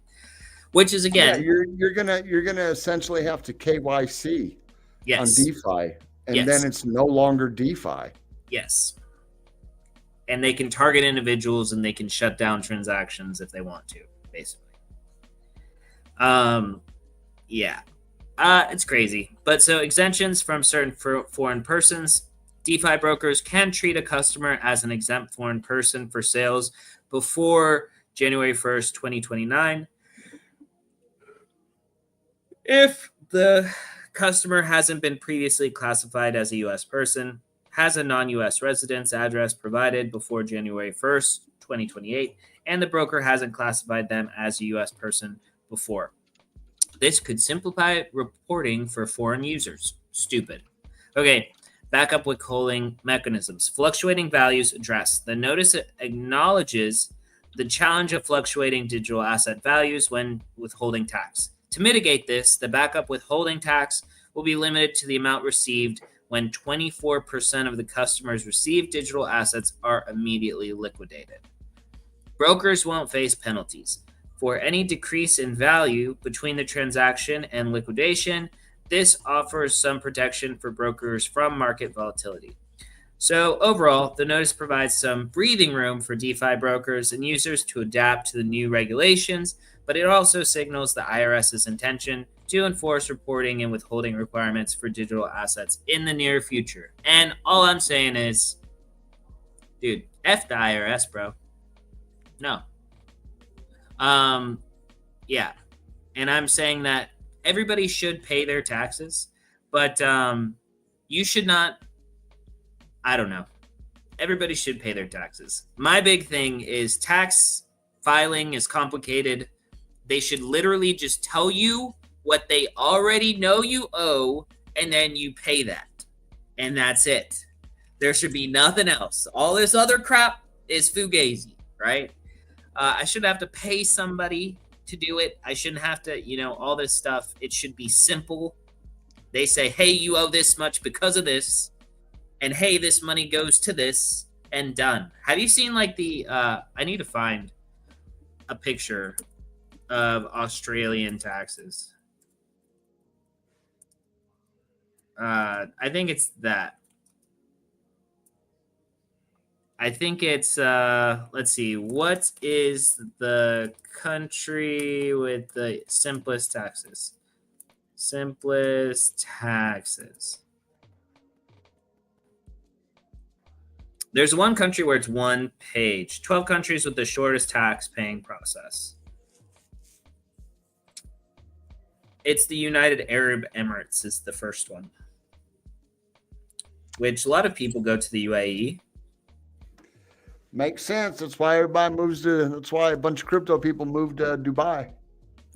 Which is, again, you're gonna essentially have to KYC on DeFi, and then it's no longer DeFi. Yes. And they can target individuals and they can shut down transactions if they want to, basically. It's crazy. But so exemptions from certain foreign persons. DeFi brokers can treat a customer as an exempt foreign person for sales before January 1st, 2029. If the customer hasn't been previously classified as a U.S. person, has a non-U.S. residence address provided before January 1st, 2028, and the broker hasn't classified them as a U.S. person before. This could simplify reporting for foreign users. Stupid. Okay, Backup withholding mechanisms. Fluctuating values addressed. The notice acknowledges the challenge of fluctuating digital asset values when withholding tax. To mitigate this, the backup withholding tax will be limited to the amount received when 24% of the customers' received digital assets are immediately liquidated. Brokers won't face penalties. For any decrease in value between the transaction and liquidation, this offers some protection for brokers from market volatility. So overall, the notice provides some breathing room for DeFi brokers and users to adapt to the new regulations, but it also signals the IRS's intention to enforce reporting and withholding requirements for digital assets in the near future. And all I'm saying is, dude, F the IRS, bro. No. Yeah. And I'm saying that everybody should pay their taxes, but you should not. I don't know. Everybody should pay their taxes. My big thing is tax filing is complicated. They should literally just tell you what they already know you owe, and then you pay that. And that's it. There should be nothing else. All this other crap is fugazi, right? I shouldn't have to pay somebody to do it. I shouldn't have to, all this stuff. It should be simple. They say, hey, you owe this much because of this. And hey, this money goes to this, and done. Have you seen I need to find a picture of Australian taxes. I think it's that. I think it's, let's see, what is the country with the simplest taxes? Simplest taxes. There's one country where it's one page. 12 countries with the shortest tax paying process. It's the United Arab Emirates is the first one, which a lot of people go to the UAE. Makes sense. That's why everybody moves to, that's why a bunch of crypto people moved to Dubai.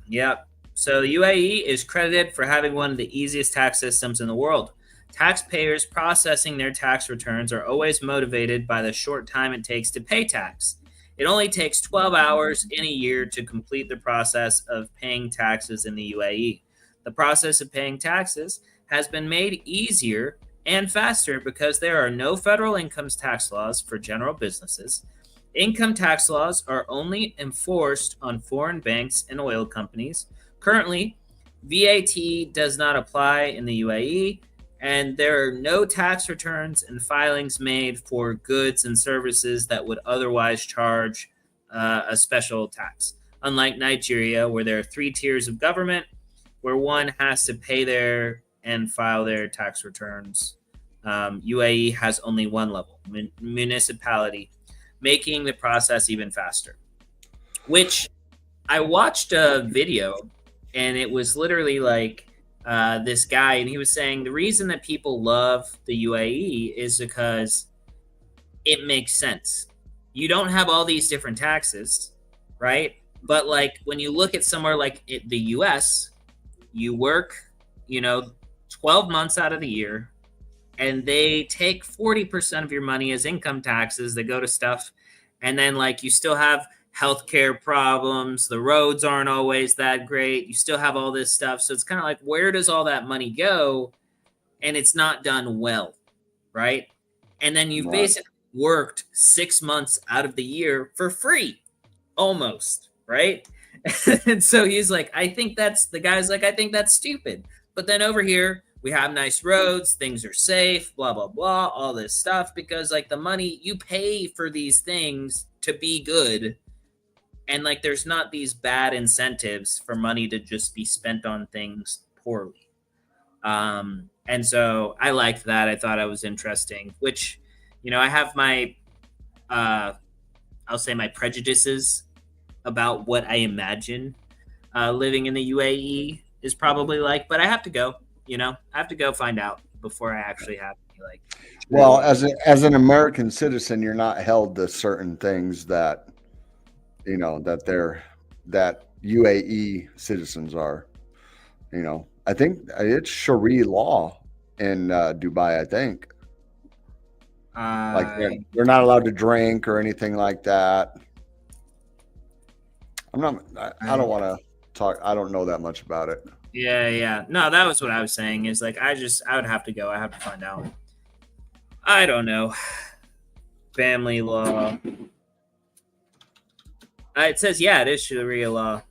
Yep. So the UAE is credited for having one of the easiest tax systems in the world. Taxpayers processing their tax returns are always motivated by the short time it takes to pay tax. It only takes 12 hours in a year to complete the process of paying taxes in the UAE. The process of paying taxes has been made easier and faster because there are no federal income tax laws for general businesses. Income tax laws are only enforced on foreign banks and oil companies. Currently, VAT does not apply in the UAE, and there are no tax returns and filings made for goods and services that would otherwise charge a special tax. Unlike Nigeria, where there are 3 tiers of government, where one has to pay their and file their tax returns. UAE has only one level, municipality, making the process even faster. Which I watched a video, and it was literally like this guy, and he was saying the reason that people love the UAE is because it makes sense. You don't have all these different taxes, right? But like when you look at somewhere like the US, you work, 12 months out of the year, and they take 40% of your money as income taxes that go to stuff. And then like you still have healthcare problems. The roads aren't always that great. You still have all this stuff. So it's kind of like, where does all that money go? And it's not done well, right? And then you've basically worked 6 months out of the year for free, almost, right? And so he's like, I think that's stupid. But then over here, we have nice roads, things are safe, blah, blah, blah, all this stuff, because like the money you pay for these things to be good. And like, there's not these bad incentives for money to just be spent on things poorly. And so I liked that. I thought it was interesting, which, I have my, I'll say my prejudices about what I imagine living in the UAE is probably like, but I have to go, I have to go find out before I actually have to be like. Well, as an American citizen, you're not held to certain things that, that UAE citizens are. I think it's Sharia law in Dubai, I think. Like they're not allowed to drink or anything like that. I don't want to talk. I don't know that much about it. Yeah. No, that was what I was saying. Is like I would have to go. I have to find out. I don't know. Family law. It says, it is Sharia law.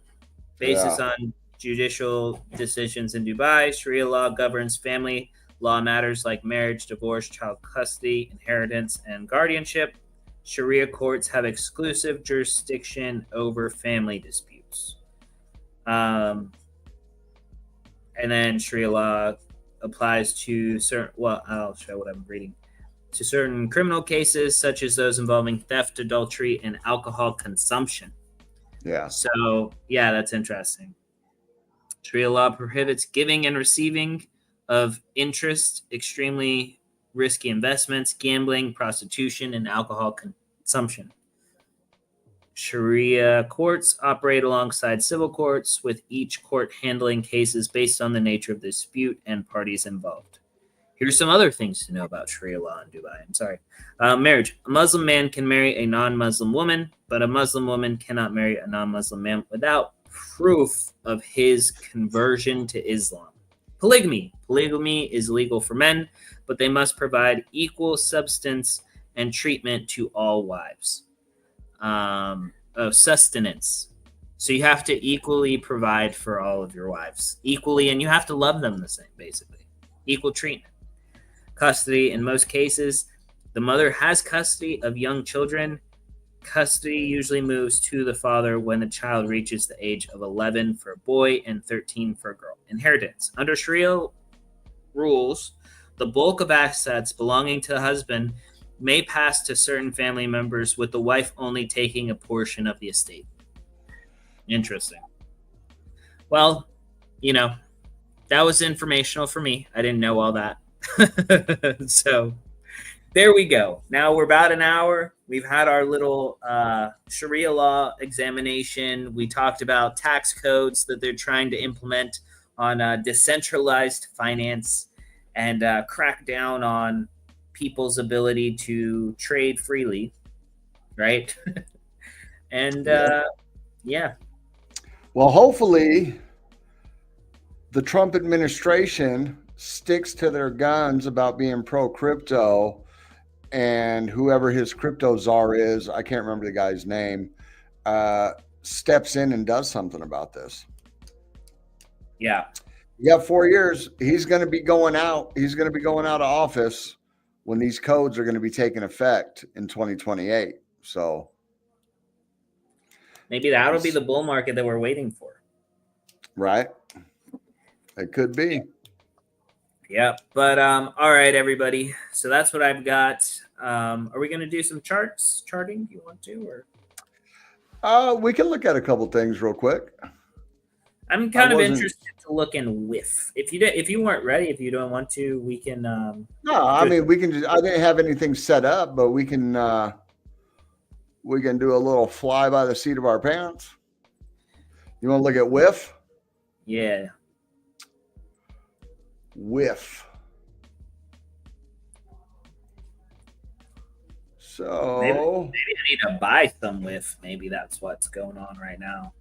Basis on judicial decisions in Dubai, Sharia law governs family law matters like marriage, divorce, child custody, inheritance, and guardianship. Sharia courts have exclusive jurisdiction over family disputes. And then Sharia law applies to certain, I'll show what I'm reading. To certain criminal cases, such as those involving theft, adultery, and alcohol consumption. Yeah. So, that's interesting. Sharia law prohibits giving and receiving of interest, extremely risky investments, gambling, prostitution, and alcohol consumption. Sharia courts operate alongside civil courts, with each court handling cases based on the nature of the dispute and parties involved. Here's some other things to know about Sharia law in Dubai. I'm sorry. Marriage. A Muslim man can marry a non-Muslim woman, but a Muslim woman cannot marry a non-Muslim man without proof of his conversion to Islam. Polygamy. Polygamy is legal for men, but they must provide equal substance and treatment to all wives. Sustenance. So you have to equally provide for all of your wives. Equally, and you have to love them the same, basically. Equal treatment. Custody. In most cases, the mother has custody of young children. Custody usually moves to the father when the child reaches the age of 11 for a boy and 13 for a girl. Inheritance. Under Sharia rules, the bulk of assets belonging to the husband may pass to certain family members, with the wife only taking a portion of the estate. Interesting. Well, that was informational for me. I didn't know all that. So there we go. Now we're about an hour. We've had our little Sharia law examination. We talked about tax codes that they're trying to implement on decentralized finance and crack down on people's ability to trade freely, right? And Well, hopefully the Trump administration sticks to their guns about being pro-crypto, and whoever his crypto czar is, I can't remember the guy's name, steps in and does something about this. Yeah. You got 4 years. He's going to be going out. He's going to be going out of office when these codes are going to be taking effect in 2028. So maybe that'll be the bull market that we're waiting for. Right. It could be. Yeah. But all right, everybody. So that's what I've got. Are we going to do some charting? Do you want to, or? We can look at a couple things real quick. I'm kind of interested to look in WIF. If you weren't ready, if you don't want to, we can. No, I mean we can. Just, I didn't have anything set up, but we can do a little fly by the seat of our pants. You want to look at WIF? Yeah. WIF. So maybe I need to buy some WIF. Maybe that's what's going on right now.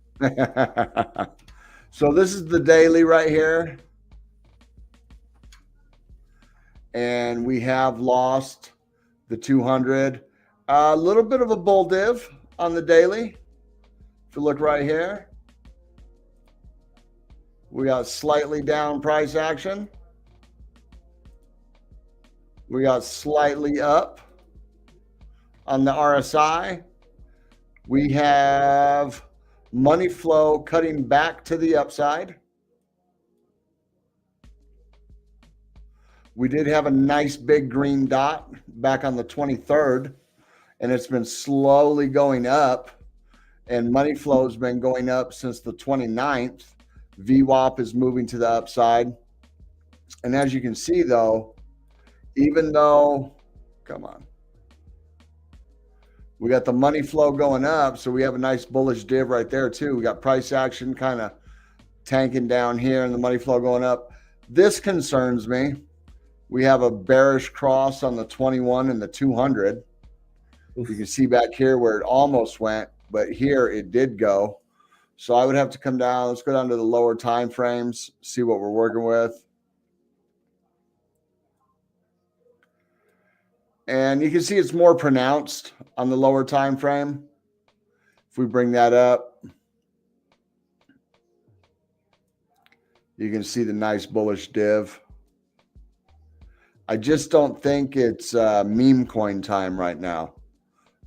So this is the daily right here. And we have lost the 200. A little bit of a bull div on the daily. If you look right here, we got slightly down price action. We got slightly up on the RSI. We have money flow cutting back to the upside. We did have a nice big green dot back on the 23rd, and it's been slowly going up, and money flow has been going up since the 29th. VWAP is moving to the upside. And as you can see, though, even though, come on, we got the money flow going up, so we have a nice bullish div right there too. We got price action kind of tanking down here and the money flow going up. This concerns me. We have a bearish cross on the 21 and the 200. Oof. You can see back here where it almost went, but here it did go. So I would have to come down. Let's go down to the lower time frames, see what we're working with. And you can see it's more pronounced on the lower time frame. If we bring that up, you can see the nice bullish div. I just don't think it's meme coin time right now.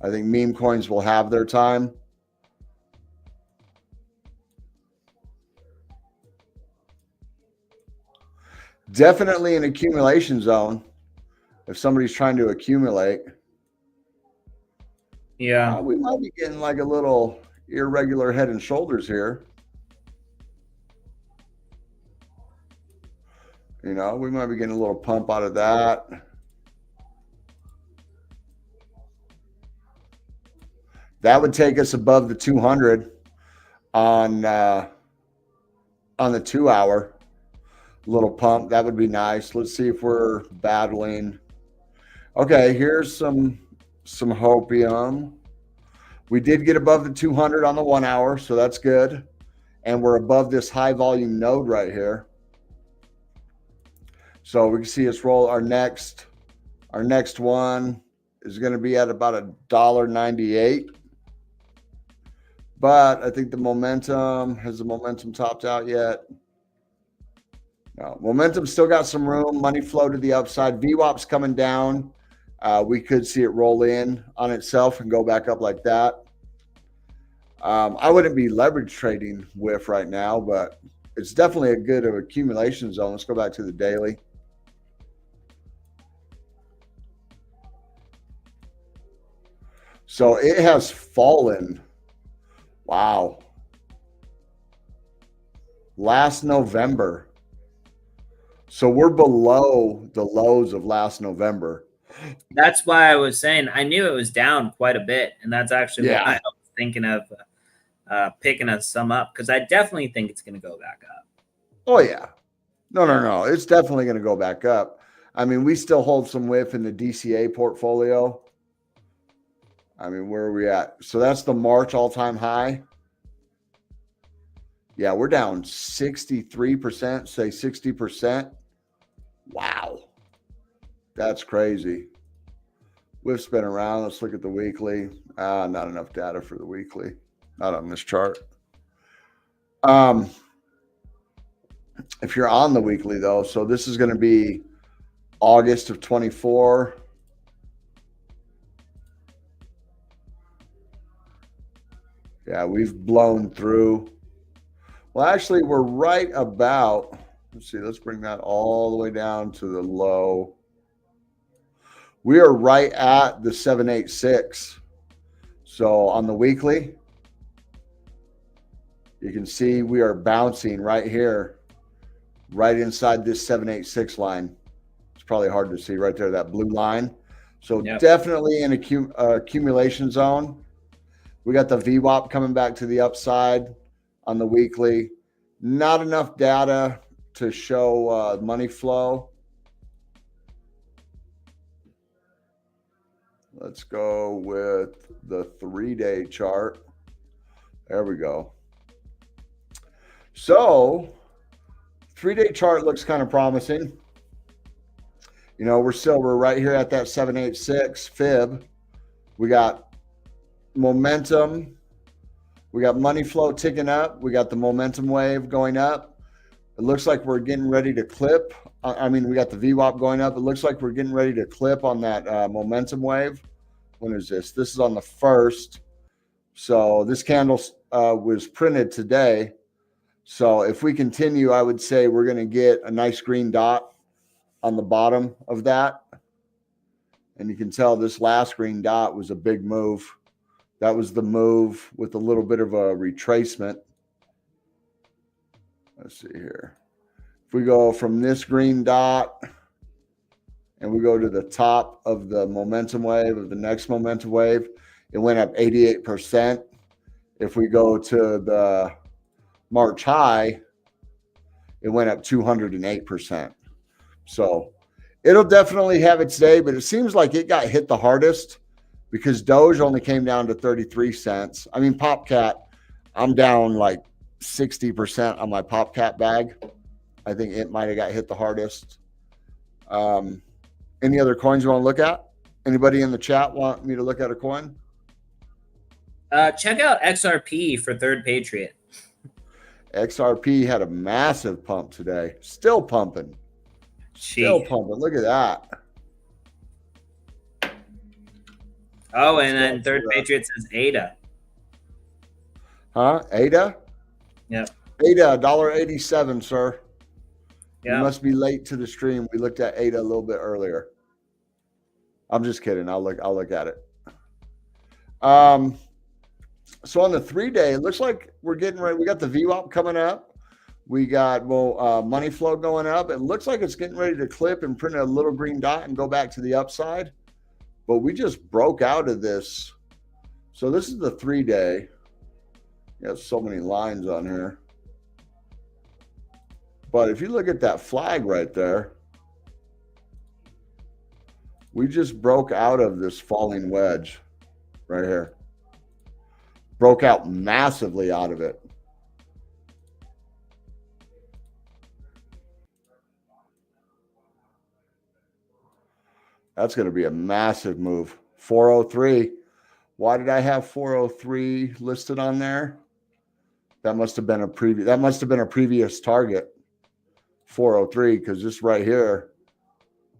I think meme coins will have their time. Definitely an accumulation zone if somebody's trying to accumulate. Yeah. We might be getting like a little irregular head and shoulders here. You know, we might be getting a little pump out of that. That would take us above the 200 on the 2 hour. Little pump, that would be nice. Let's see if we're battling. Okay, here's some hopium. We did get above the 200 on the 1 hour, so that's good. And we're above this high volume node right here. So we can see us roll our next one is going to be at about $1.98. But I think the momentum, has the momentum topped out yet? No, momentum still got some room. Money flow to the upside. VWAP's coming down. We could see it roll in on itself and go back up like that. I wouldn't be leverage trading with right now, but it's definitely a good accumulation zone. Let's go back to the daily. So it has fallen. Wow. Last November. So we're below the lows of last November. That's why I was saying I knew it was down quite a bit. And that's actually why I was thinking of picking us some up, because I definitely think it's going to go back up. Oh, yeah. No. It's definitely going to go back up. I mean, we still hold some whiff in the DCA portfolio. I mean, where are we at? So that's the March all-time high. Yeah, we're down 63%, say 60%. Wow. That's crazy. We've spin around. Let's look at the weekly. Not enough data for the weekly. Not on this chart. If you're on the weekly, though, so this is going to be August of 24. Yeah, we've blown through. Well, actually, we're right about, let's see, let's bring that all the way down to the low. We are right at the 786. So on the weekly, you can see we are bouncing right here, right inside this 786 line. It's probably hard to see right there, that blue line. So definitely an accumulation zone. We got the VWAP coming back to the upside on the weekly. Not enough data to show money flow. Let's go with the 3-day chart. There we go. So 3-day chart looks kind of promising. You know, we're right here at that 786 fib. We got momentum. We got money flow ticking up. We got the momentum wave going up. It looks like we're getting ready to clip. I mean, we got the VWAP going up. It looks like we're getting ready to clip on that momentum wave. When is this? This is on the 1st. So this candle was printed today. So if we continue, I would say we're going to get a nice green dot on the bottom of that. And you can tell this last green dot was a big move. That was the move with a little bit of a retracement. Let's see here. If we go from this green dot and we go to the top of the momentum wave, of the next momentum wave, it went up 88%. If we go to the March high, it went up 208%. So It'll definitely have its day, but it seems like it got hit the hardest because Doge only came down to 33 cents. I mean, PopCat, I'm down like 60% on my PopCat bag. I think it might have got hit the hardest. Any other coins you want to look at? Anybody in the chat want me to look at a coin? Check out XRP for Third Patriot. XRP had a massive pump today. Still pumping. Still pumping. Look at that. Oh, and then Third Patriot says ADA. Huh? ADA? Yep. ADA, $1.87, sir. Yeah. You must be late to the stream. We looked at ADA a little bit earlier. I'm just kidding. I'll look at it. So on the 3-day, it looks like we're getting ready. We got the VWAP coming up. We got money flow going up. It looks like it's getting ready to clip and print a little green dot and go back to the upside. But we just broke out of this. So this is the 3-day. You have so many lines on here. But if you look at that flag right there, we just broke out of this falling wedge right here. Broke out massively out of it. That's going to be a massive move. 403. Why did I have 403 listed on there? That must have been a previous target. 403, because this right here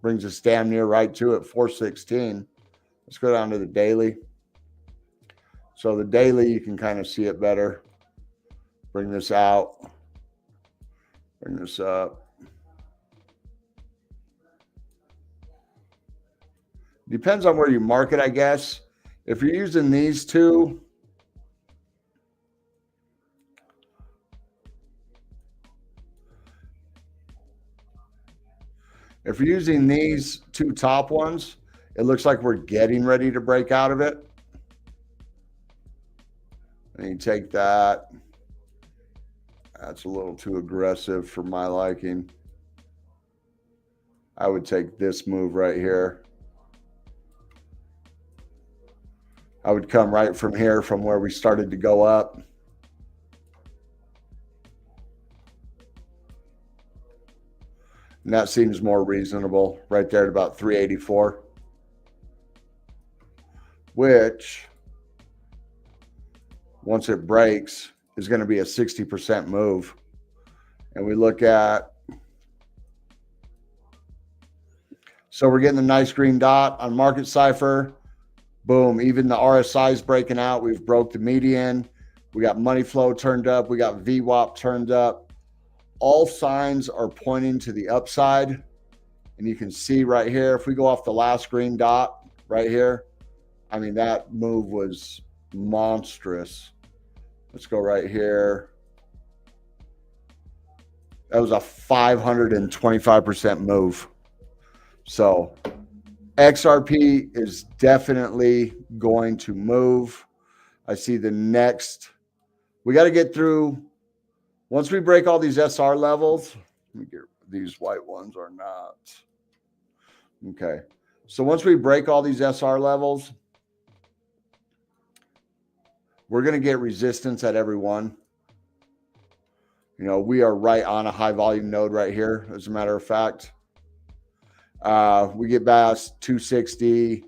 brings us damn near right to it. 416. Let's go down to the daily. So the daily, you can kind of see it better. Bring this out. Bring this up. Depends on where you mark it, I guess. If you're using these two, if you're using these two top ones, it looks like we're getting ready to break out of it. And you take that. That's a little too aggressive for my liking. I would take this move right here. I would come right from here, from where we started to go up. And that seems more reasonable right there at about 384. Which, once it breaks, is going to be a 60% move. And we look at, so we're getting a nice green dot on Market Cipher. Boom, even the RSI is breaking out. We've broke the median. We got money flow turned up. We got VWAP turned up. All signs are pointing to the upside. And you can see right here, if we go off the last green dot right here, I mean, that move was monstrous. Let's go right here. That was a 525% move. So XRP is definitely going to move. I see the next. We got to get through. Once we break all these SR levels, let me get these white ones are not. Okay. So once we break all these SR levels, we're going to get resistance at every one. You know, we are right on a high volume node right here, as a matter of fact. We get past 260,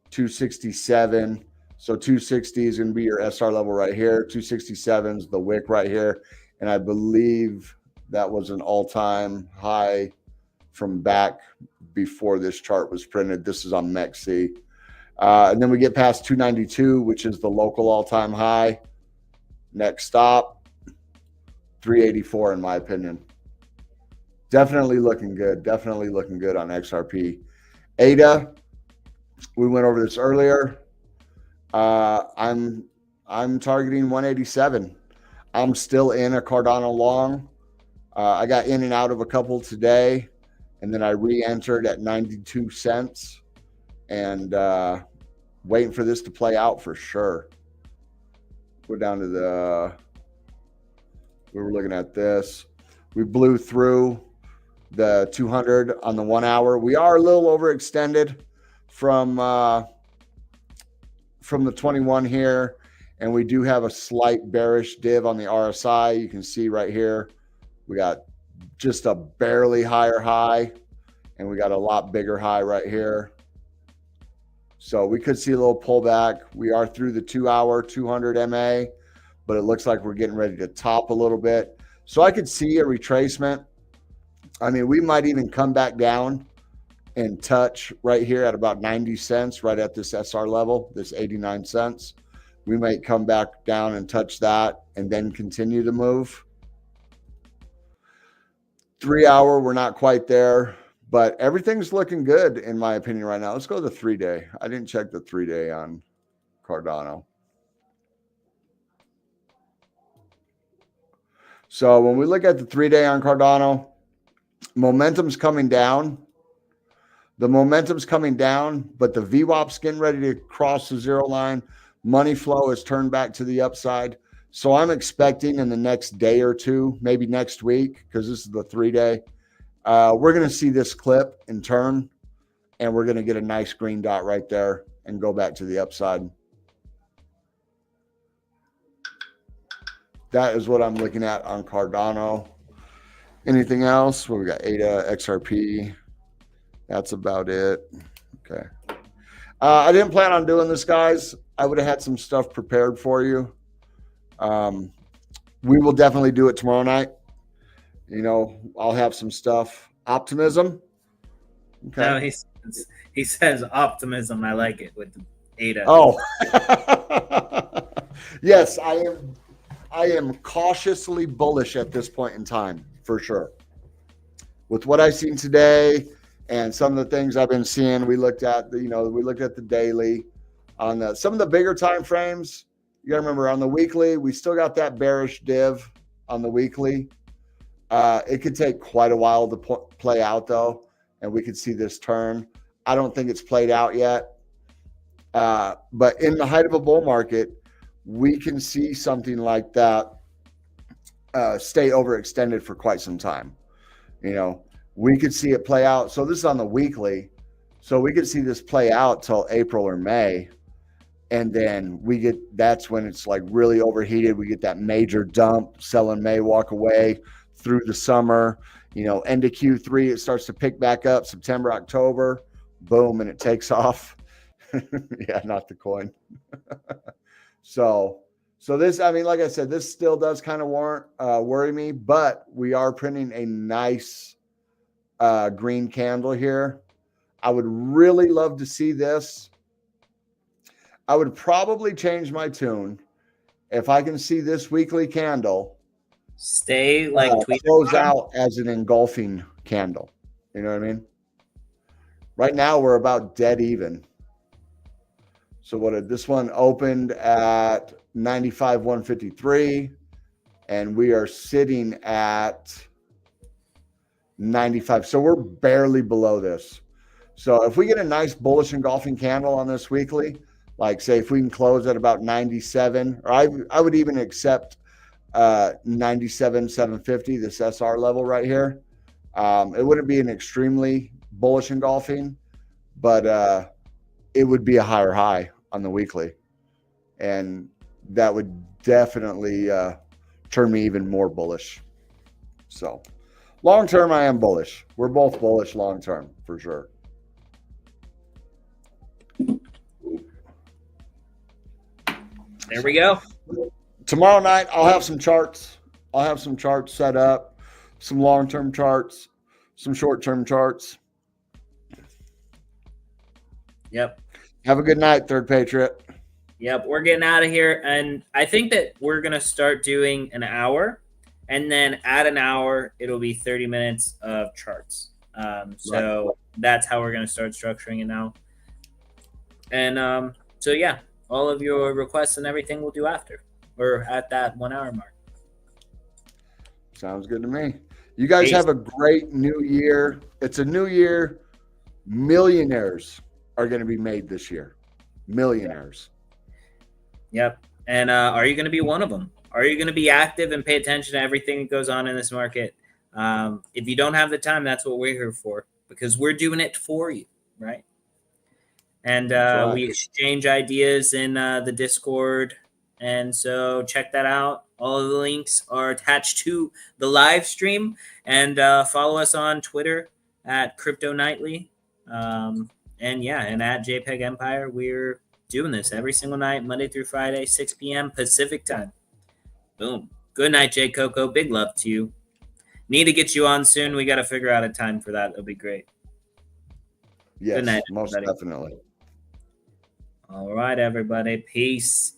267. So 260 is going to be your SR level right here. 267 is the wick right here. And I believe that was an all-time high from back before this chart was printed. This is on MEXC. And then we get past 292, which is the local all-time high. Next stop, 384 in my opinion. Definitely looking good. Definitely looking good on XRP. ADA, we went over this earlier. I'm targeting 187. I'm still in a Cardano long. I got in and out of a couple today, and then I re-entered at 92 cents and waiting for this to play out for sure. Go down to the, we were looking at this. We blew through. the 200 on the 1 hour. We are a little overextended from the 21 here, and we do have a slight bearish div on the RSI. You can see right here, we got just a barely higher high, and we got a lot bigger high right here. So we could see a little pullback. We are through the 2 hour 200 MA, but it looks like we're getting ready to top a little bit. So I could see a retracement. I mean, we might even come back down and touch right here at about 90 cents, right at this SR level, this 89 cents. We might come back down and touch that and then continue to move. 3 hour, we're not quite there, but everything's looking good in my opinion right now. Let's go to the 3-day. I didn't check the 3-day on Cardano. So when we look at the 3-day on Cardano, momentum's coming down. The momentum's coming down, but the VWAP's getting ready to cross the zero line. Money flow has turned back to the upside. So I'm expecting in the next day or two, maybe next week, because this is the 3-day, we're going to see this clip and turn, and we're going to get a nice green dot right there and go back to the upside. That is what I'm looking at on Cardano. Anything else? Well, we got ADA, XRP. That's about it. Okay. I didn't plan on doing this, guys. I would have had some stuff prepared for you. We will definitely do it tomorrow night. You know, I'll have some stuff. Optimism. Okay. No, he says optimism. I like it with the ADA. Oh. Yes, I am cautiously bullish at this point in time, for sure. With what I've seen today and some of the things I've been seeing, we looked at the daily on some of the bigger time frames. You gotta remember on the weekly, we still got that bearish div on the weekly. It could take quite a while to play out though, and we could see this turn. I don't think it's played out yet. But in the height of a bull market, we can see something like that stay overextended for quite some time. You know, we could see it play out. So this is on the weekly. So we could see this play out till April or May. And then that's when it's like really overheated. We get that major dump, sell in May, walk away through the summer. You know, end of Q3, it starts to pick back up, September, October, boom, and it takes off. Yeah, not the coin. So this, I mean, like I said, this still does kind of worry me, but we are printing a nice green candle here. I would really love to see this. I would probably change my tune if I can see this weekly candle stay like close out as an engulfing candle. You know what I mean? Right now we're about dead even. So this one opened at 95,153, and we are sitting at 95. So we're barely below this. So if we get a nice bullish engulfing candle on this weekly, like say if we can close at about 97, or I would even accept 97,750, this SR level right here. It wouldn't be an extremely bullish engulfing, but it would be a higher high on the weekly, and that would definitely turn me even more bullish. So long term, I am bullish. We're both bullish long term for sure. There we go. Tomorrow night, I'll have some charts. I'll have some charts set up, some long-term charts, some short-term charts. Yep. Have a good night, Third Patriot. Yep, we're getting out of here. And I think that we're going to start doing an hour. And then at an hour, it'll be 30 minutes of charts. So that's how we're going to start structuring it now. And so, yeah, all of your requests and everything we'll do after. We're at that 1 hour mark. Sounds good to me. You guys have a great new year. It's a new year. Millionaires are going to be made this year. Millionaires. Yep. And are you going to be one of them? Are you going to be active and pay attention to everything that goes on in this market? If you don't have the time, that's what we're here for, because we're doing it for you, right? And right. we exchange ideas in the Discord. And so check that out. All of the links are attached to the live stream. And follow us on Twitter at Crypto Nightly. And at JPEG Empire. We're doing this every single night, Monday through Friday, 6 p.m. Pacific time. Boom. Good night, J Coco. Big love to you. Need to get you on soon. We got to figure out a time for that. That'll be great. Yes, Good night, most everybody. definitely. All right, everybody. Peace.